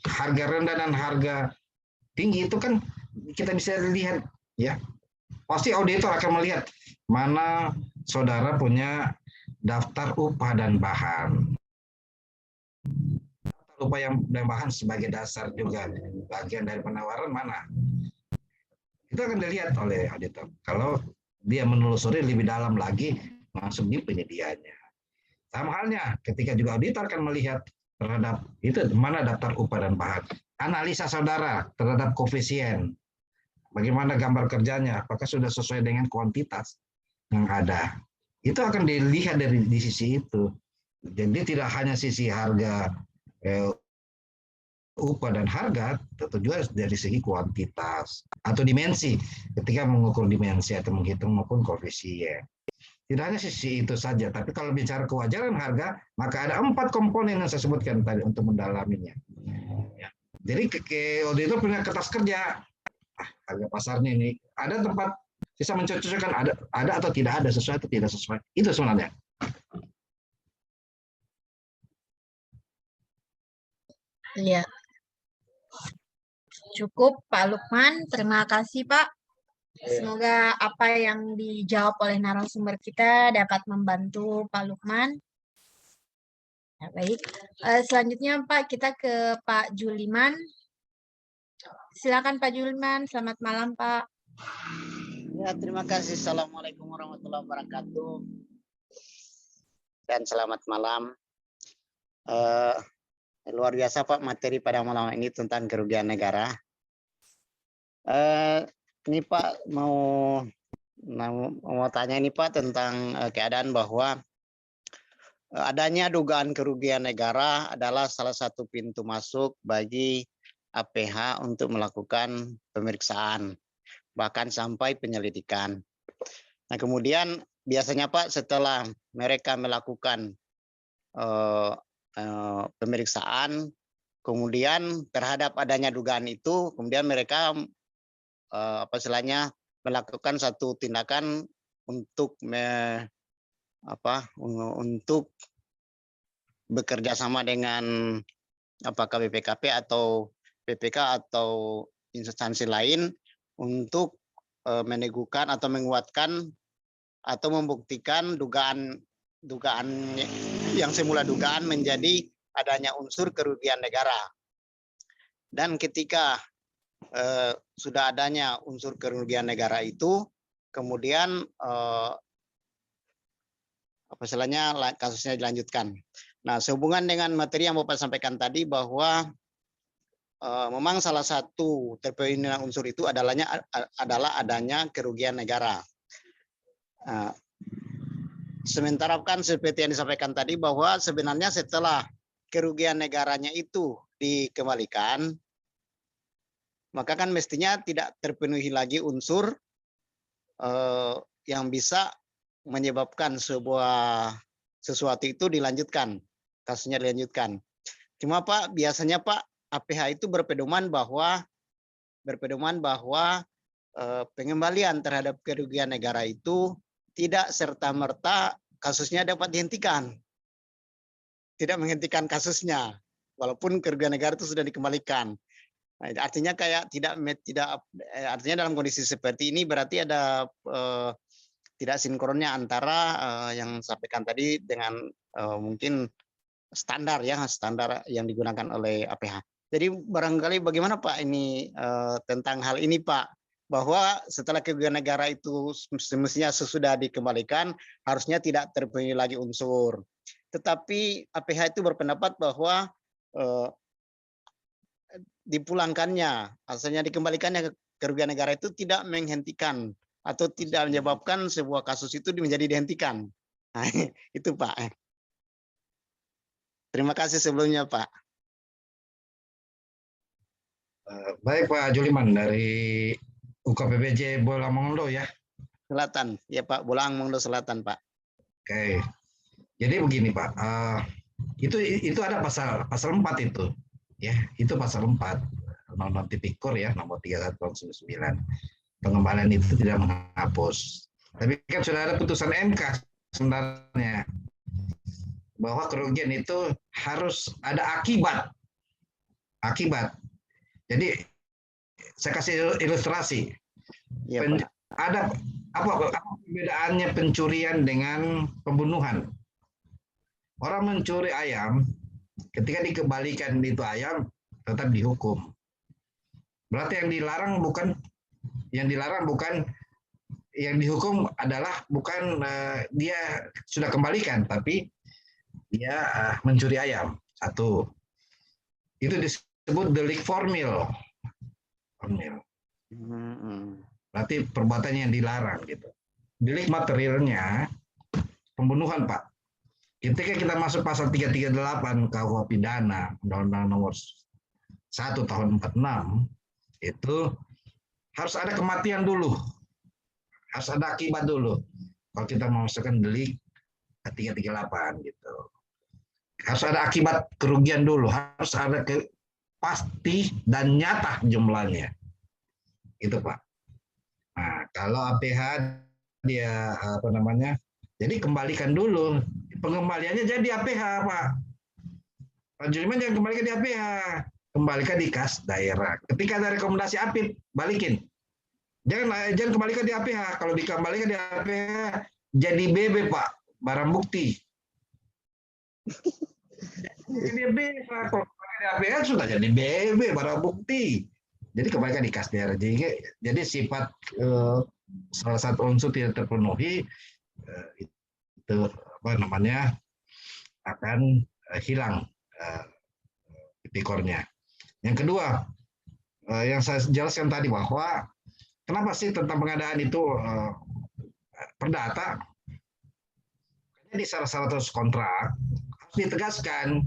harga rendah dan harga tinggi itu kan kita bisa lihat, ya. Pasti auditor akan melihat mana saudara punya daftar upah dan bahan. Upah dan bahan sebagai dasar juga bagian dari penawaran mana. Itu akan dilihat oleh auditor. Kalau dia menelusuri lebih dalam lagi masuk di penyediaannya. Sama halnya ketika juga auditor akan melihat terhadap itu mana daftar upah dan bahan. Analisa saudara terhadap koefisien. Bagaimana gambar kerjanya, apakah sudah sesuai dengan kuantitas yang ada. Itu akan dilihat di sisi itu. Jadi tidak hanya sisi harga upah dan harga, tentu juga dari segi kuantitas atau dimensi ketika mengukur dimensi atau menghitung maupun koefisien. Tidak hanya sisi itu saja, tapi kalau bicara kewajaran harga, maka ada 4 komponen yang saya sebutkan tadi untuk mendalaminya. Ya. Jadi auditor punya kertas kerja, harga pasarnya ini ada tempat bisa mencocokkan ada atau tidak ada, sesuai atau tidak sesuai. Itu sebenarnya. Iya. Cukup Pak Lukman, terima kasih Pak. Semoga apa yang dijawab oleh narasumber kita dapat membantu Pak Lukman. Ya, baik. Selanjutnya Pak, kita ke Pak Juliman. Silakan Pak Juliman, selamat malam Pak. Ya, terima kasih. Assalamualaikum warahmatullahi wabarakatuh. Dan selamat malam. Luar biasa Pak materi pada malam ini tentang kerugian negara. Ini Pak mau tanya ini Pak tentang keadaan bahwa adanya dugaan kerugian negara adalah salah satu pintu masuk bagi APH untuk melakukan pemeriksaan, bahkan sampai penyelidikan. Nah kemudian biasanya Pak setelah mereka melakukan pemeriksaan, kemudian terhadap adanya dugaan itu, kemudian mereka melakukan satu tindakan untuk untuk bekerja sama dengan apakah BPKP atau PPK atau instansi lain untuk meneguhkan atau menguatkan atau membuktikan dugaan yang semula dugaan menjadi adanya unsur kerugian negara. Dan ketika sudah adanya unsur kerugian negara itu, kemudian kasusnya dilanjutkan. Nah, sehubungan dengan materi yang Bapak sampaikan tadi bahwa memang salah satu terpenuhinya unsur itu adalah adanya kerugian negara. Sementara kan seperti yang disampaikan tadi bahwa sebenarnya setelah kerugian negaranya itu dikembalikan, maka kan mestinya tidak terpenuhi lagi unsur yang bisa menyebabkan sesuatu itu dilanjutkan, kasusnya dilanjutkan. Cuma Pak, biasanya Pak, APH itu berpedoman bahwa pengembalian terhadap kerugian negara itu tidak serta-merta kasusnya dapat dihentikan. Tidak menghentikan kasusnya, walaupun kerugian negara itu sudah dikembalikan. Nah, artinya kayak artinya dalam kondisi seperti ini berarti ada tidak sinkronnya antara yang sampaikan tadi dengan mungkin standar yang digunakan oleh APH. Jadi barangkali bagaimana Pak ini tentang hal ini Pak, bahwa setelah kerugian negara itu semestinya sesudah dikembalikan harusnya tidak terpenuhi lagi unsur. Tetapi APH itu berpendapat bahwa dipulangkannya, asalnya dikembalikannya kerugian negara itu tidak menghentikan atau tidak menyebabkan sebuah kasus itu menjadi dihentikan. Nah, itu Pak. Terima kasih sebelumnya Pak. Baik Pak Juliman dari UKPBJ Bolang Mongondo ya. Selatan, ya Pak, Bolang Mongondo Selatan Pak. Oke, jadi begini Pak, itu ada pasal 4 itu, ya itu pasal 4 Undang-Undang Tipikor ya nomor 31 tahun 99. Pengembalian itu tidak menghapus. Tapi kan sudah ada putusan MK sebenarnya bahwa kerugian itu harus ada akibat. Jadi saya kasih ilustrasi. Ya, Pak. Ada apa perbedaannya pencurian dengan pembunuhan? Orang mencuri ayam, ketika dikembalikan itu ayam tetap dihukum. Berarti yang dilarang bukan yang dihukum adalah bukan dia sudah kembalikan, tapi dia mencuri ayam. Satu. Itu disebut delik formil. Berarti perbuatannya yang dilarang gitu. Delik materialnya pembunuhan Pak. Ketika kita masuk pasal 338 KUH pidana Undang-Undang nomor 1 tahun 46 itu harus ada kematian dulu. Harus ada akibat dulu. Kalau kita memasukkan delik 338 gitu. Harus ada akibat kerugian dulu, harus ada pasti dan nyata jumlahnya. Itu Pak. Nah, kalau APH dia jadi kembalikan dulu. Pengembaliannya jadi APH, Pak. Pak Juliman jangan kembalikan di APH, kembalikan di kas daerah. Ketika ada rekomendasi APIP, balikin. Jangan kembalikan di APH. Kalau dikembalikan di APH, jadi BB, Pak. Barang bukti. Jadi BB, Pak. Kalau di APH sudah jadi BB, barang bukti. Jadi kembalikan di kas daerah. Jadi sifat salah satu unsur tidak terpenuhi, itu akan hilang tipikornya. Yang kedua, yang saya jelaskan tadi bahwa kenapa sih tentang pengadaan itu perdata? Di salah satu kontrak harus ditegaskan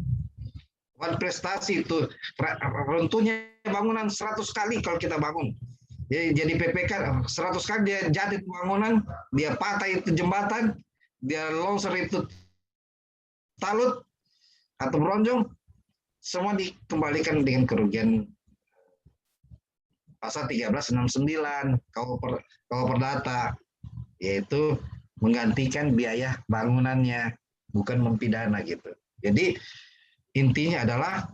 prestasi itu runtuhnya bangunan 100 kali kalau kita bangun. Jadi PPK 100 kali dia jatuh bangunan, dia patah itu jembatan, dia longsor itu talut atau beronjong, semua dikembalikan dengan kerugian pasal 1369 KUH Perdata, yaitu menggantikan biaya bangunannya, bukan mempidana gitu. Jadi intinya adalah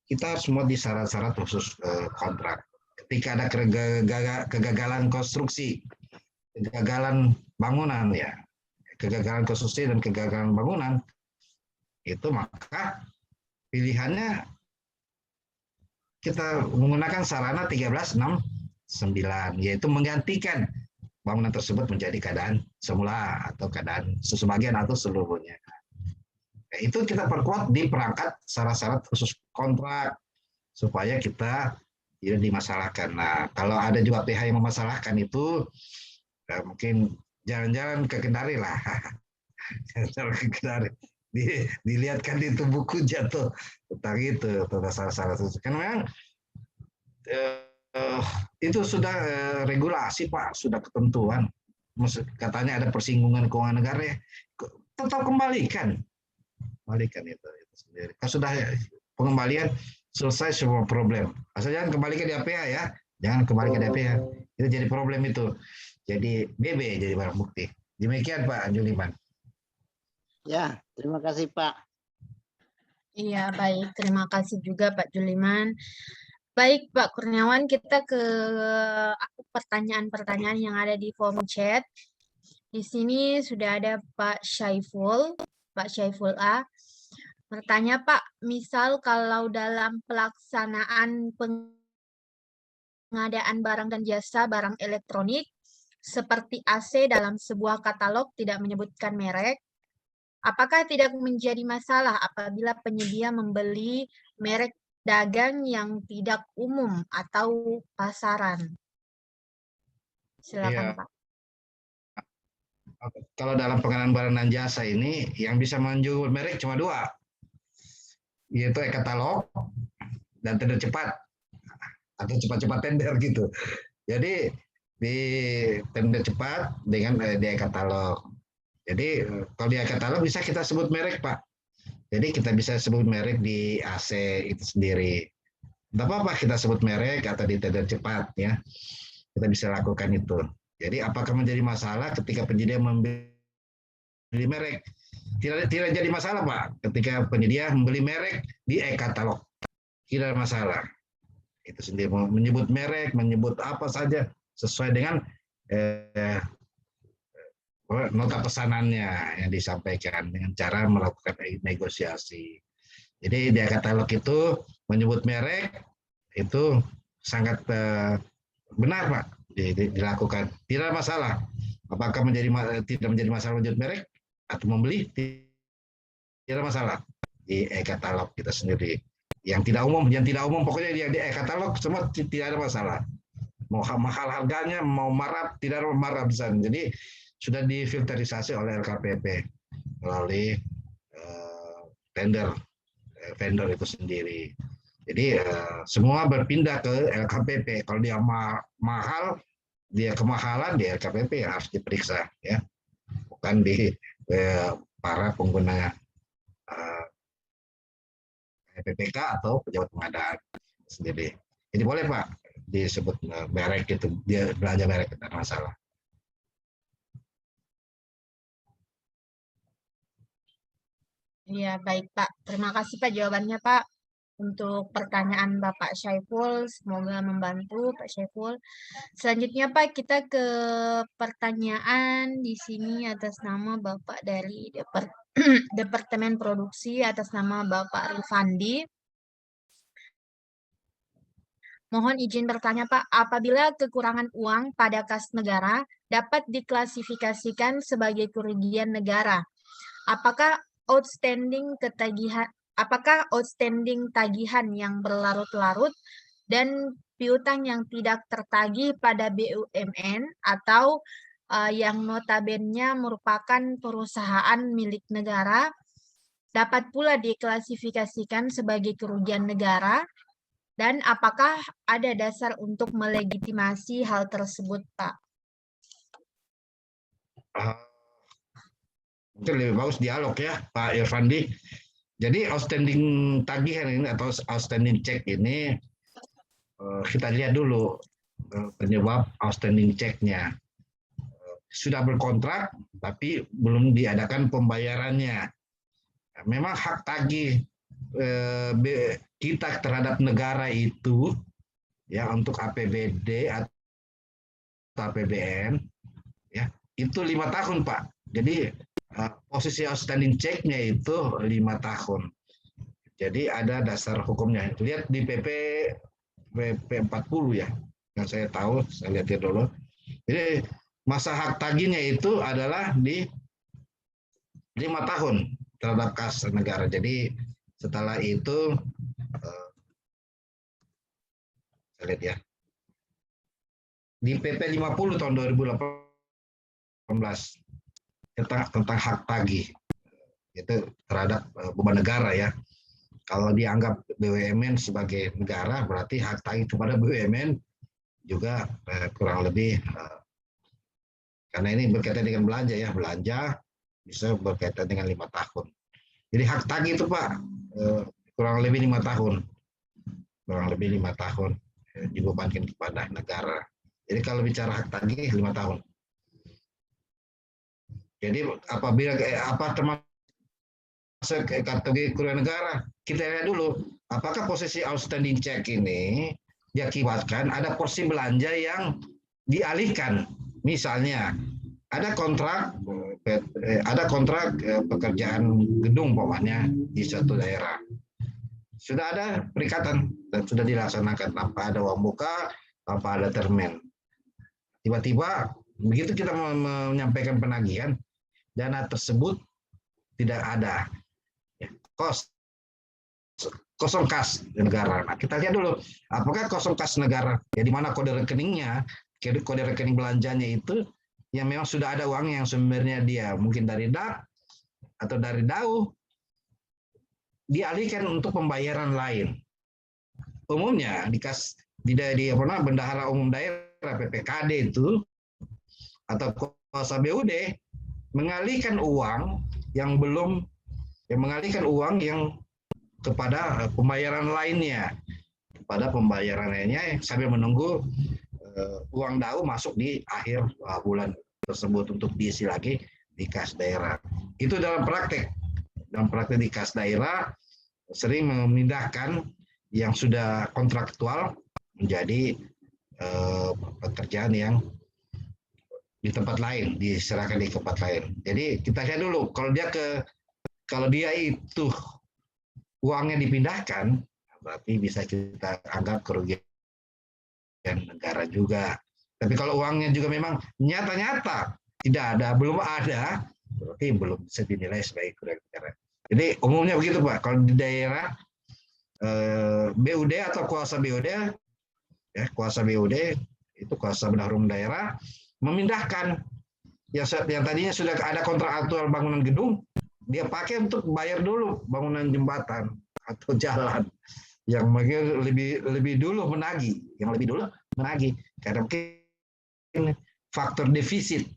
kita semua di syarat-syarat khusus kontrak. Ketika ada kegagalan konstruksi, kegagalan bangunan ya, kegagalan konstruksi dan kegagalan bangunan, itu maka pilihannya kita menggunakan sarana 1369, yaitu menggantikan bangunan tersebut menjadi keadaan semula atau keadaan sebagian atau seluruhnya. Itu kita perkuat di perangkat syarat-syarat khusus kontrak supaya kita tidak dimasalahkan. Nah, kalau ada juga PH yang memasalahkan itu, mungkin jalan-jalan ke Kendari lah. Dilihatkan itu buku jatuh tentang itu, tentang salah-salah itu. Karena memang itu sudah regulasi Pak, sudah ketentuan. Katanya ada persinggungan keuangan negara, ya tetap kembalikan itu sendiri. Kalau sudah pengembalian selesai semua problem. Asal jangan kembalikan di APH ya, jangan kembalikan di APH. Itu jadi problem itu. Jadi BB jadi barang bukti. Demikian Pak Juliman. Ya, terima kasih Pak. Iya, baik. Terima kasih juga Pak Juliman. Baik, Pak Kurniawan, kita ke pertanyaan-pertanyaan yang ada di form chat. Di sini sudah ada Pak Syaiful A. Bertanya Pak, misal kalau dalam pelaksanaan pengadaan barang dan jasa barang elektronik, seperti AC dalam sebuah katalog tidak menyebutkan merek, apakah tidak menjadi masalah apabila penyedia membeli merek dagang yang tidak umum atau pasaran? Silakan Iya. Pak. Kalau dalam pengadaan barang dan jasa ini yang bisa menyebut merek cuma dua, yaitu e-katalog dan tender cepat atau cepat-cepat tender gitu. Jadi di tender cepat dengan di e-katalog. Jadi kalau di e-katalog bisa kita sebut merek Pak. Jadi kita bisa sebut merek di AC itu sendiri. Tidak apa-apa kita sebut merek atau di tender cepat ya. Kita bisa lakukan itu. Jadi apakah menjadi masalah ketika penyedia membeli merek? Tidak jadi masalah Pak ketika penyedia membeli merek di e-katalog. Tidak ada masalah. Itu sendiri menyebut merek, menyebut apa saja sesuai dengan nota pesanannya yang disampaikan dengan cara melakukan negosiasi. Jadi di e-katalog itu menyebut merek itu sangat benar Pak dilakukan, tidak masalah. Apakah tidak menjadi masalah menyebut merek atau membeli, tidak masalah di e-katalog kita sendiri. Yang tidak umum pokoknya di e-katalog semua tidak ada masalah. Mau mahal harganya, mau marah, tidak ada marah bisa. Jadi sudah difilterisasi oleh LKPP melalui tender vendor itu sendiri. Jadi semua berpindah ke LKPP. Kalau dia mahal, dia kemahalan di LKPP yang harus diperiksa, ya, bukan di para pengguna PPK atau pejabat pengadaan sendiri. Jadi boleh Pak disebut merek itu, dia belanja merek, tidak masalah. Iya, baik Pak. Terima kasih Pak jawabannya Pak. Untuk pertanyaan Bapak Syaiful, semoga membantu Pak Syaiful. Selanjutnya Pak, kita ke pertanyaan di sini atas nama Bapak dari Departemen Produksi atas nama Bapak Rifandi. Mohon izin bertanya Pak, apabila kekurangan uang pada kas negara dapat diklasifikasikan sebagai kerugian negara, apakah outstanding tagihan yang berlarut-larut dan piutang yang tidak tertagih pada BUMN atau yang notabene merupakan perusahaan milik negara dapat pula diklasifikasikan sebagai kerugian negara, dan apakah ada dasar untuk melegitimasi hal tersebut, Pak? Mungkin lebih bagus dialog ya Pak Irfandi. Jadi outstanding tagihan ini atau outstanding check ini kita lihat dulu penyebab outstanding check-nya. Sudah berkontrak tapi belum diadakan pembayarannya. Memang hak tagih kita terhadap negara itu ya untuk APBD atau APBN ya itu 5 tahun Pak. Jadi posisi outstanding check-nya itu 5 tahun. Jadi ada dasar hukumnya. Lihat di PP 40 ya, yang saya tahu, saya lihat dulu. Jadi masa hak tagihnya itu adalah di 5 tahun terhadap kas negara. Jadi setelah itu saya lihat ya, di PP 50 tahun 2018 tentang hak tagih itu terhadap beban negara ya. Kalau dianggap BUMN sebagai negara, berarti hak tagih kepada BUMN juga kurang lebih, karena ini berkaitan dengan belanja ya, belanja bisa berkaitan dengan 5 tahun. Jadi hak tagih itu Pak, kurang lebih 5 tahun. Kurang lebih 5 tahun dibebankan kepada negara. Jadi kalau bicara hak tagih 5 tahun. Jadi apabila termasuk kategori kerugian negara, kita lihat dulu apakah posisi outstanding check ini diakibatkan ada porsi belanja yang dialihkan. Misalnya ada kontrak pekerjaan gedung pokoknya di suatu daerah. Sudah ada perikatan dan sudah dilaksanakan tanpa ada uang muka, tanpa ada termen. Tiba-tiba begitu kita menyampaikan penagihan, dana tersebut tidak ada, kosong kas negara. Nah, kita lihat dulu apakah kosong kas negara, ya di mana kode rekeningnya, kode rekening belanjanya itu yang memang sudah ada uang yang sumbernya dia mungkin dari DAP atau dari DAU dialihkan untuk pembayaran lain. Umumnya di bendahara umum daerah PPKD itu atau kuasa BUD mengalihkan uang yang kepada pembayaran lainnya, sambil menunggu uang DAU masuk di akhir bulan tersebut untuk diisi lagi di kas daerah. Itu dalam praktek di kas daerah sering memindahkan yang sudah kontraktual menjadi pekerjaan yang di tempat lain, diserahkan di tempat lain. Jadi kita lihat dulu kalau dia itu uangnya dipindahkan, berarti bisa kita anggap kerugian negara juga. Tapi kalau uangnya juga memang nyata-nyata tidak ada, belum ada, berarti belum bisa dinilai sebagai kerugian negara. Jadi umumnya begitu Pak. Kalau di daerah BUD atau kuasa BUD, ya kuasa BUD itu kuasa bendahara umum daerah memindahkan yang tadinya sudah ada kontrak aktual bangunan gedung, dia pakai untuk bayar dulu bangunan jembatan atau jalan yang lebih dulu menagih, karena mungkin faktor defisit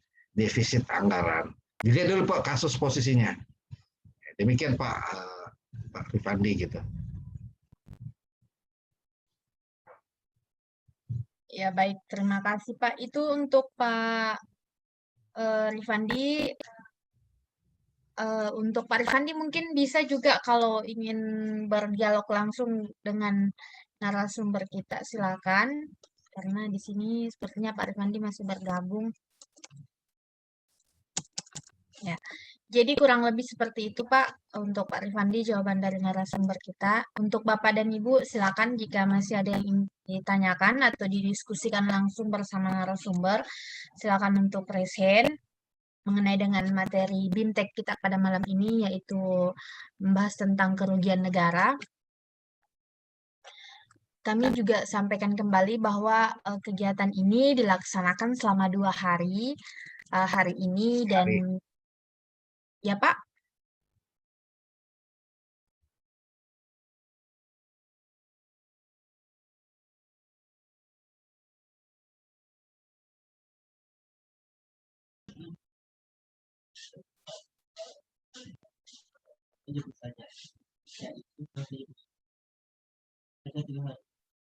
anggaran. Dilihat dulu Pak kasus posisinya. Demikian Pak Rifandi gitu. Ya baik, terima kasih Pak. Itu untuk Pak Rifandi. Untuk Pak Rifandi mungkin bisa juga kalau ingin berdialog langsung dengan narasumber kita, silakan. Karena di sini sepertinya Pak Rifandi masih bergabung. Ya, jadi kurang lebih seperti itu Pak untuk Pak Rifandi jawaban dari narasumber kita. Untuk Bapak dan Ibu silakan jika masih ada yang ingin ditanyakan atau didiskusikan langsung bersama narasumber, silakan untuk raise hand mengenai dengan materi BIMTEK kita pada malam ini, yaitu membahas tentang kerugian negara. Kami juga sampaikan kembali bahwa kegiatan ini dilaksanakan selama 2 hari, hari ini dan ya Pak.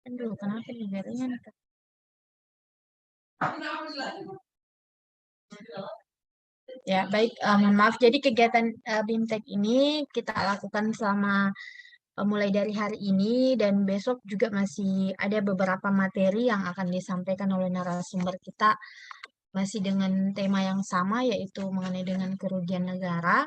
Aduh, kenapa nih jaringan? Ya, baik, mohon maaf. Jadi kegiatan BIMTEK ini kita lakukan selama mulai dari hari ini dan besok juga masih ada beberapa materi yang akan disampaikan oleh narasumber kita masih dengan tema yang sama, yaitu mengenai dengan kerugian negara.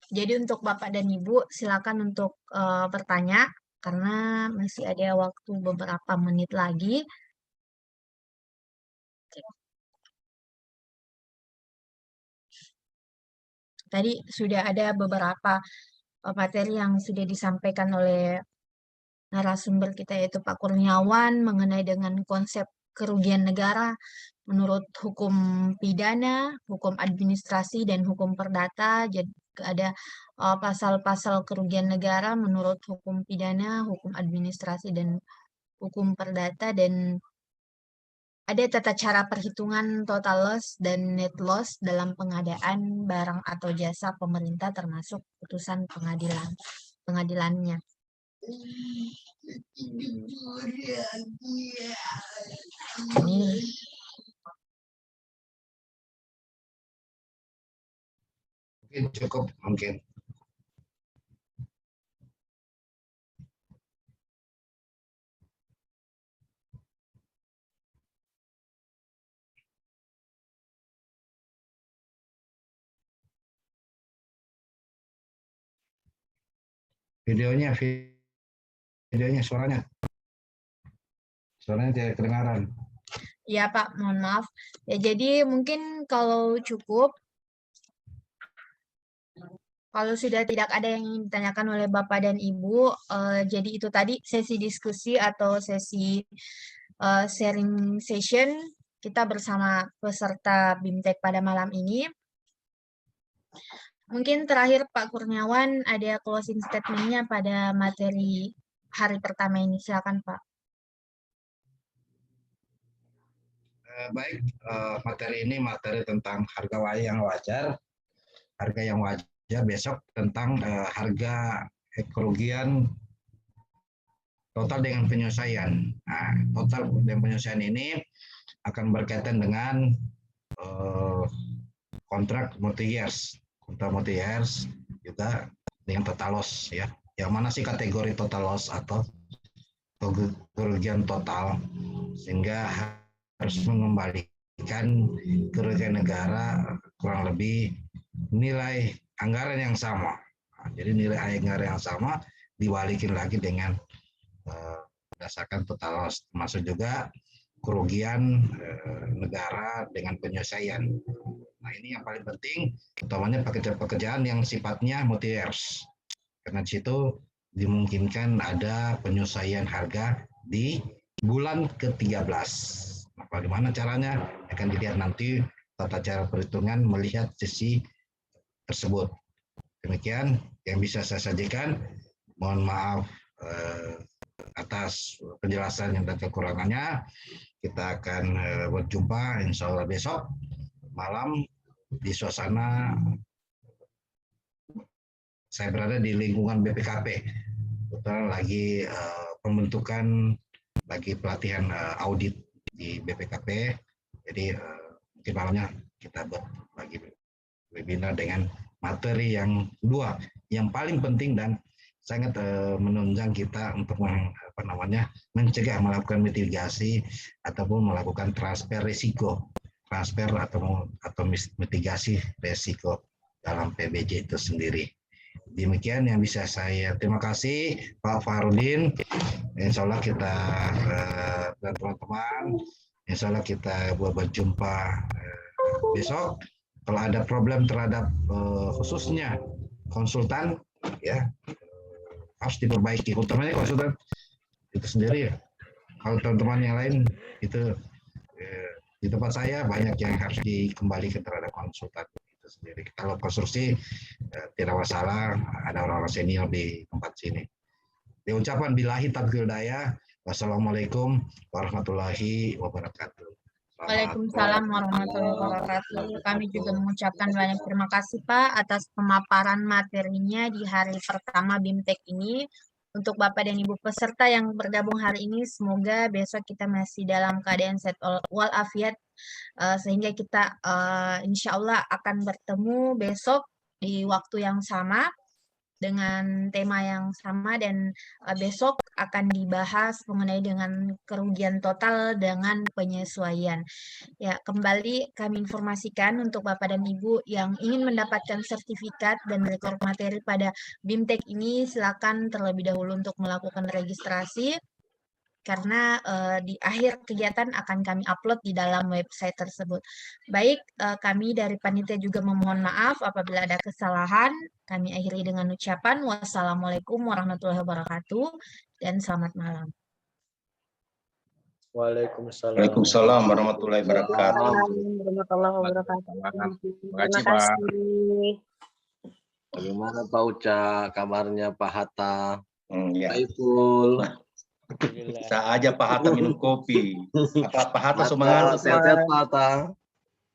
Jadi untuk Bapak dan Ibu silakan untuk bertanya karena masih ada waktu beberapa menit lagi. Tadi sudah ada beberapa materi yang sudah disampaikan oleh narasumber kita yaitu Pak Kurniawan mengenai dengan konsep kerugian negara, menurut hukum pidana, hukum administrasi, dan hukum perdata. Jadi ada pasal-pasal kerugian negara menurut hukum pidana, hukum administrasi, dan hukum perdata, dan ada tata cara perhitungan total loss dan net loss dalam pengadaan barang atau jasa pemerintah termasuk putusan pengadilannya. Ini Mungkin cukup mungkin. Videonya suaranya tidak kedengaran. ya Pak, mohon maaf. Ya, jadi mungkin kalau cukup, kalau sudah tidak ada yang ingin ditanyakan oleh Bapak dan Ibu, jadi itu tadi sesi diskusi atau sesi sharing session kita bersama peserta BIMTEK pada malam ini. Mungkin terakhir Pak Kurniawan ada closing statement-nya pada materi hari pertama ini. Silakan Pak. Baik, materi ini materi tentang harga yang wajar. Harga yang wajar besok tentang harga kerugian total dengan penyelesaian. Nah, total dengan penyelesaian ini akan berkaitan dengan kontrak multi-years. Kontrak multi-years juga dengan total loss ya. Yang mana sih kategori total loss atau kerugian total, sehingga harus mengembalikan kerugian negara kurang lebih nilai anggaran yang sama. Nah, jadi nilai anggaran yang sama dibalikin lagi dengan berdasarkan total loss, termasuk juga kerugian negara dengan penyelesaian. Nah, ini yang paling penting, utamanya pekerjaan yang sifatnya multi-years. Karena di situ dimungkinkan ada penyelesaian harga di bulan ke-13. Nah, bagaimana caranya akan dilihat nanti tata cara perhitungan melihat sisi tersebut. Demikian yang bisa saya sajikan. Mohon maaf atas penjelasan yang dan kekurangannya. Kita akan berjumpa insya Allah besok malam di suasana saya berada di lingkungan BPKP. Kebetulan lagi pembentukan, lagi pelatihan audit di BPKP. Jadi mungkin malamnya kita buat lagi webinar dengan materi yang dua, yang paling penting dan sangat menunjang kita untuk mencegah melakukan mitigasi ataupun melakukan transfer risiko, atau mitigasi risiko dalam PBJ itu sendiri. Demikian yang bisa saya. Terima kasih Pak Farudin. Insya Allah kita dan teman-teman, insya Allah kita berjumpa besok. Kalau ada problem terhadap khususnya konsultan, ya harus diperbaiki. Utamanya konsultan itu sendiri ya. Kalau teman-teman yang lain itu di tempat saya banyak yang harus dikembalikan terhadap konsultan itu sendiri. Kalau konstruksi tidak masalah, ada orang-orang senior di tempat sini. Di ucapan billahi taufiq hidayah. Wassalamualaikum warahmatullahi wabarakatuh. Waalaikumsalam warahmatullahi wabarakatuh. Kami juga mengucapkan banyak terima kasih Pak atas pemaparan materinya di hari pertama BIMTEK ini. Untuk Bapak dan Ibu peserta yang bergabung hari ini, semoga besok kita masih dalam keadaan sehat walafiat, sehingga kita insya Allah akan bertemu besok di waktu yang sama dengan tema yang sama, dan besok akan dibahas mengenai dengan kerugian total dengan penyesuaian. Ya, kembali kami informasikan untuk Bapak dan Ibu yang ingin mendapatkan sertifikat dan rekor materi pada BIMTEK ini, silakan terlebih dahulu untuk melakukan registrasi, karena di akhir kegiatan akan kami upload di dalam website tersebut. Baik, kami dari panitia juga memohon maaf apabila ada kesalahan. Kami akhiri dengan ucapan wassalamualaikum warahmatullahi wabarakatuh dan selamat malam. Waalaikumsalam. Waalaikumsalam warahmatullahi wabarakatuh. Warahmatullahi wabarakatuh. Terima Terima kasih, Pak. kasih. Bagaimana Pak Uca, kabarnya Pak Hatta, Ya. Pak Ipul? Bisa aja Pak Hatta minum kopi. Pak Hatta semangat. Sehat-sehat Pak Hatta.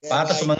Pak Hatta semangat.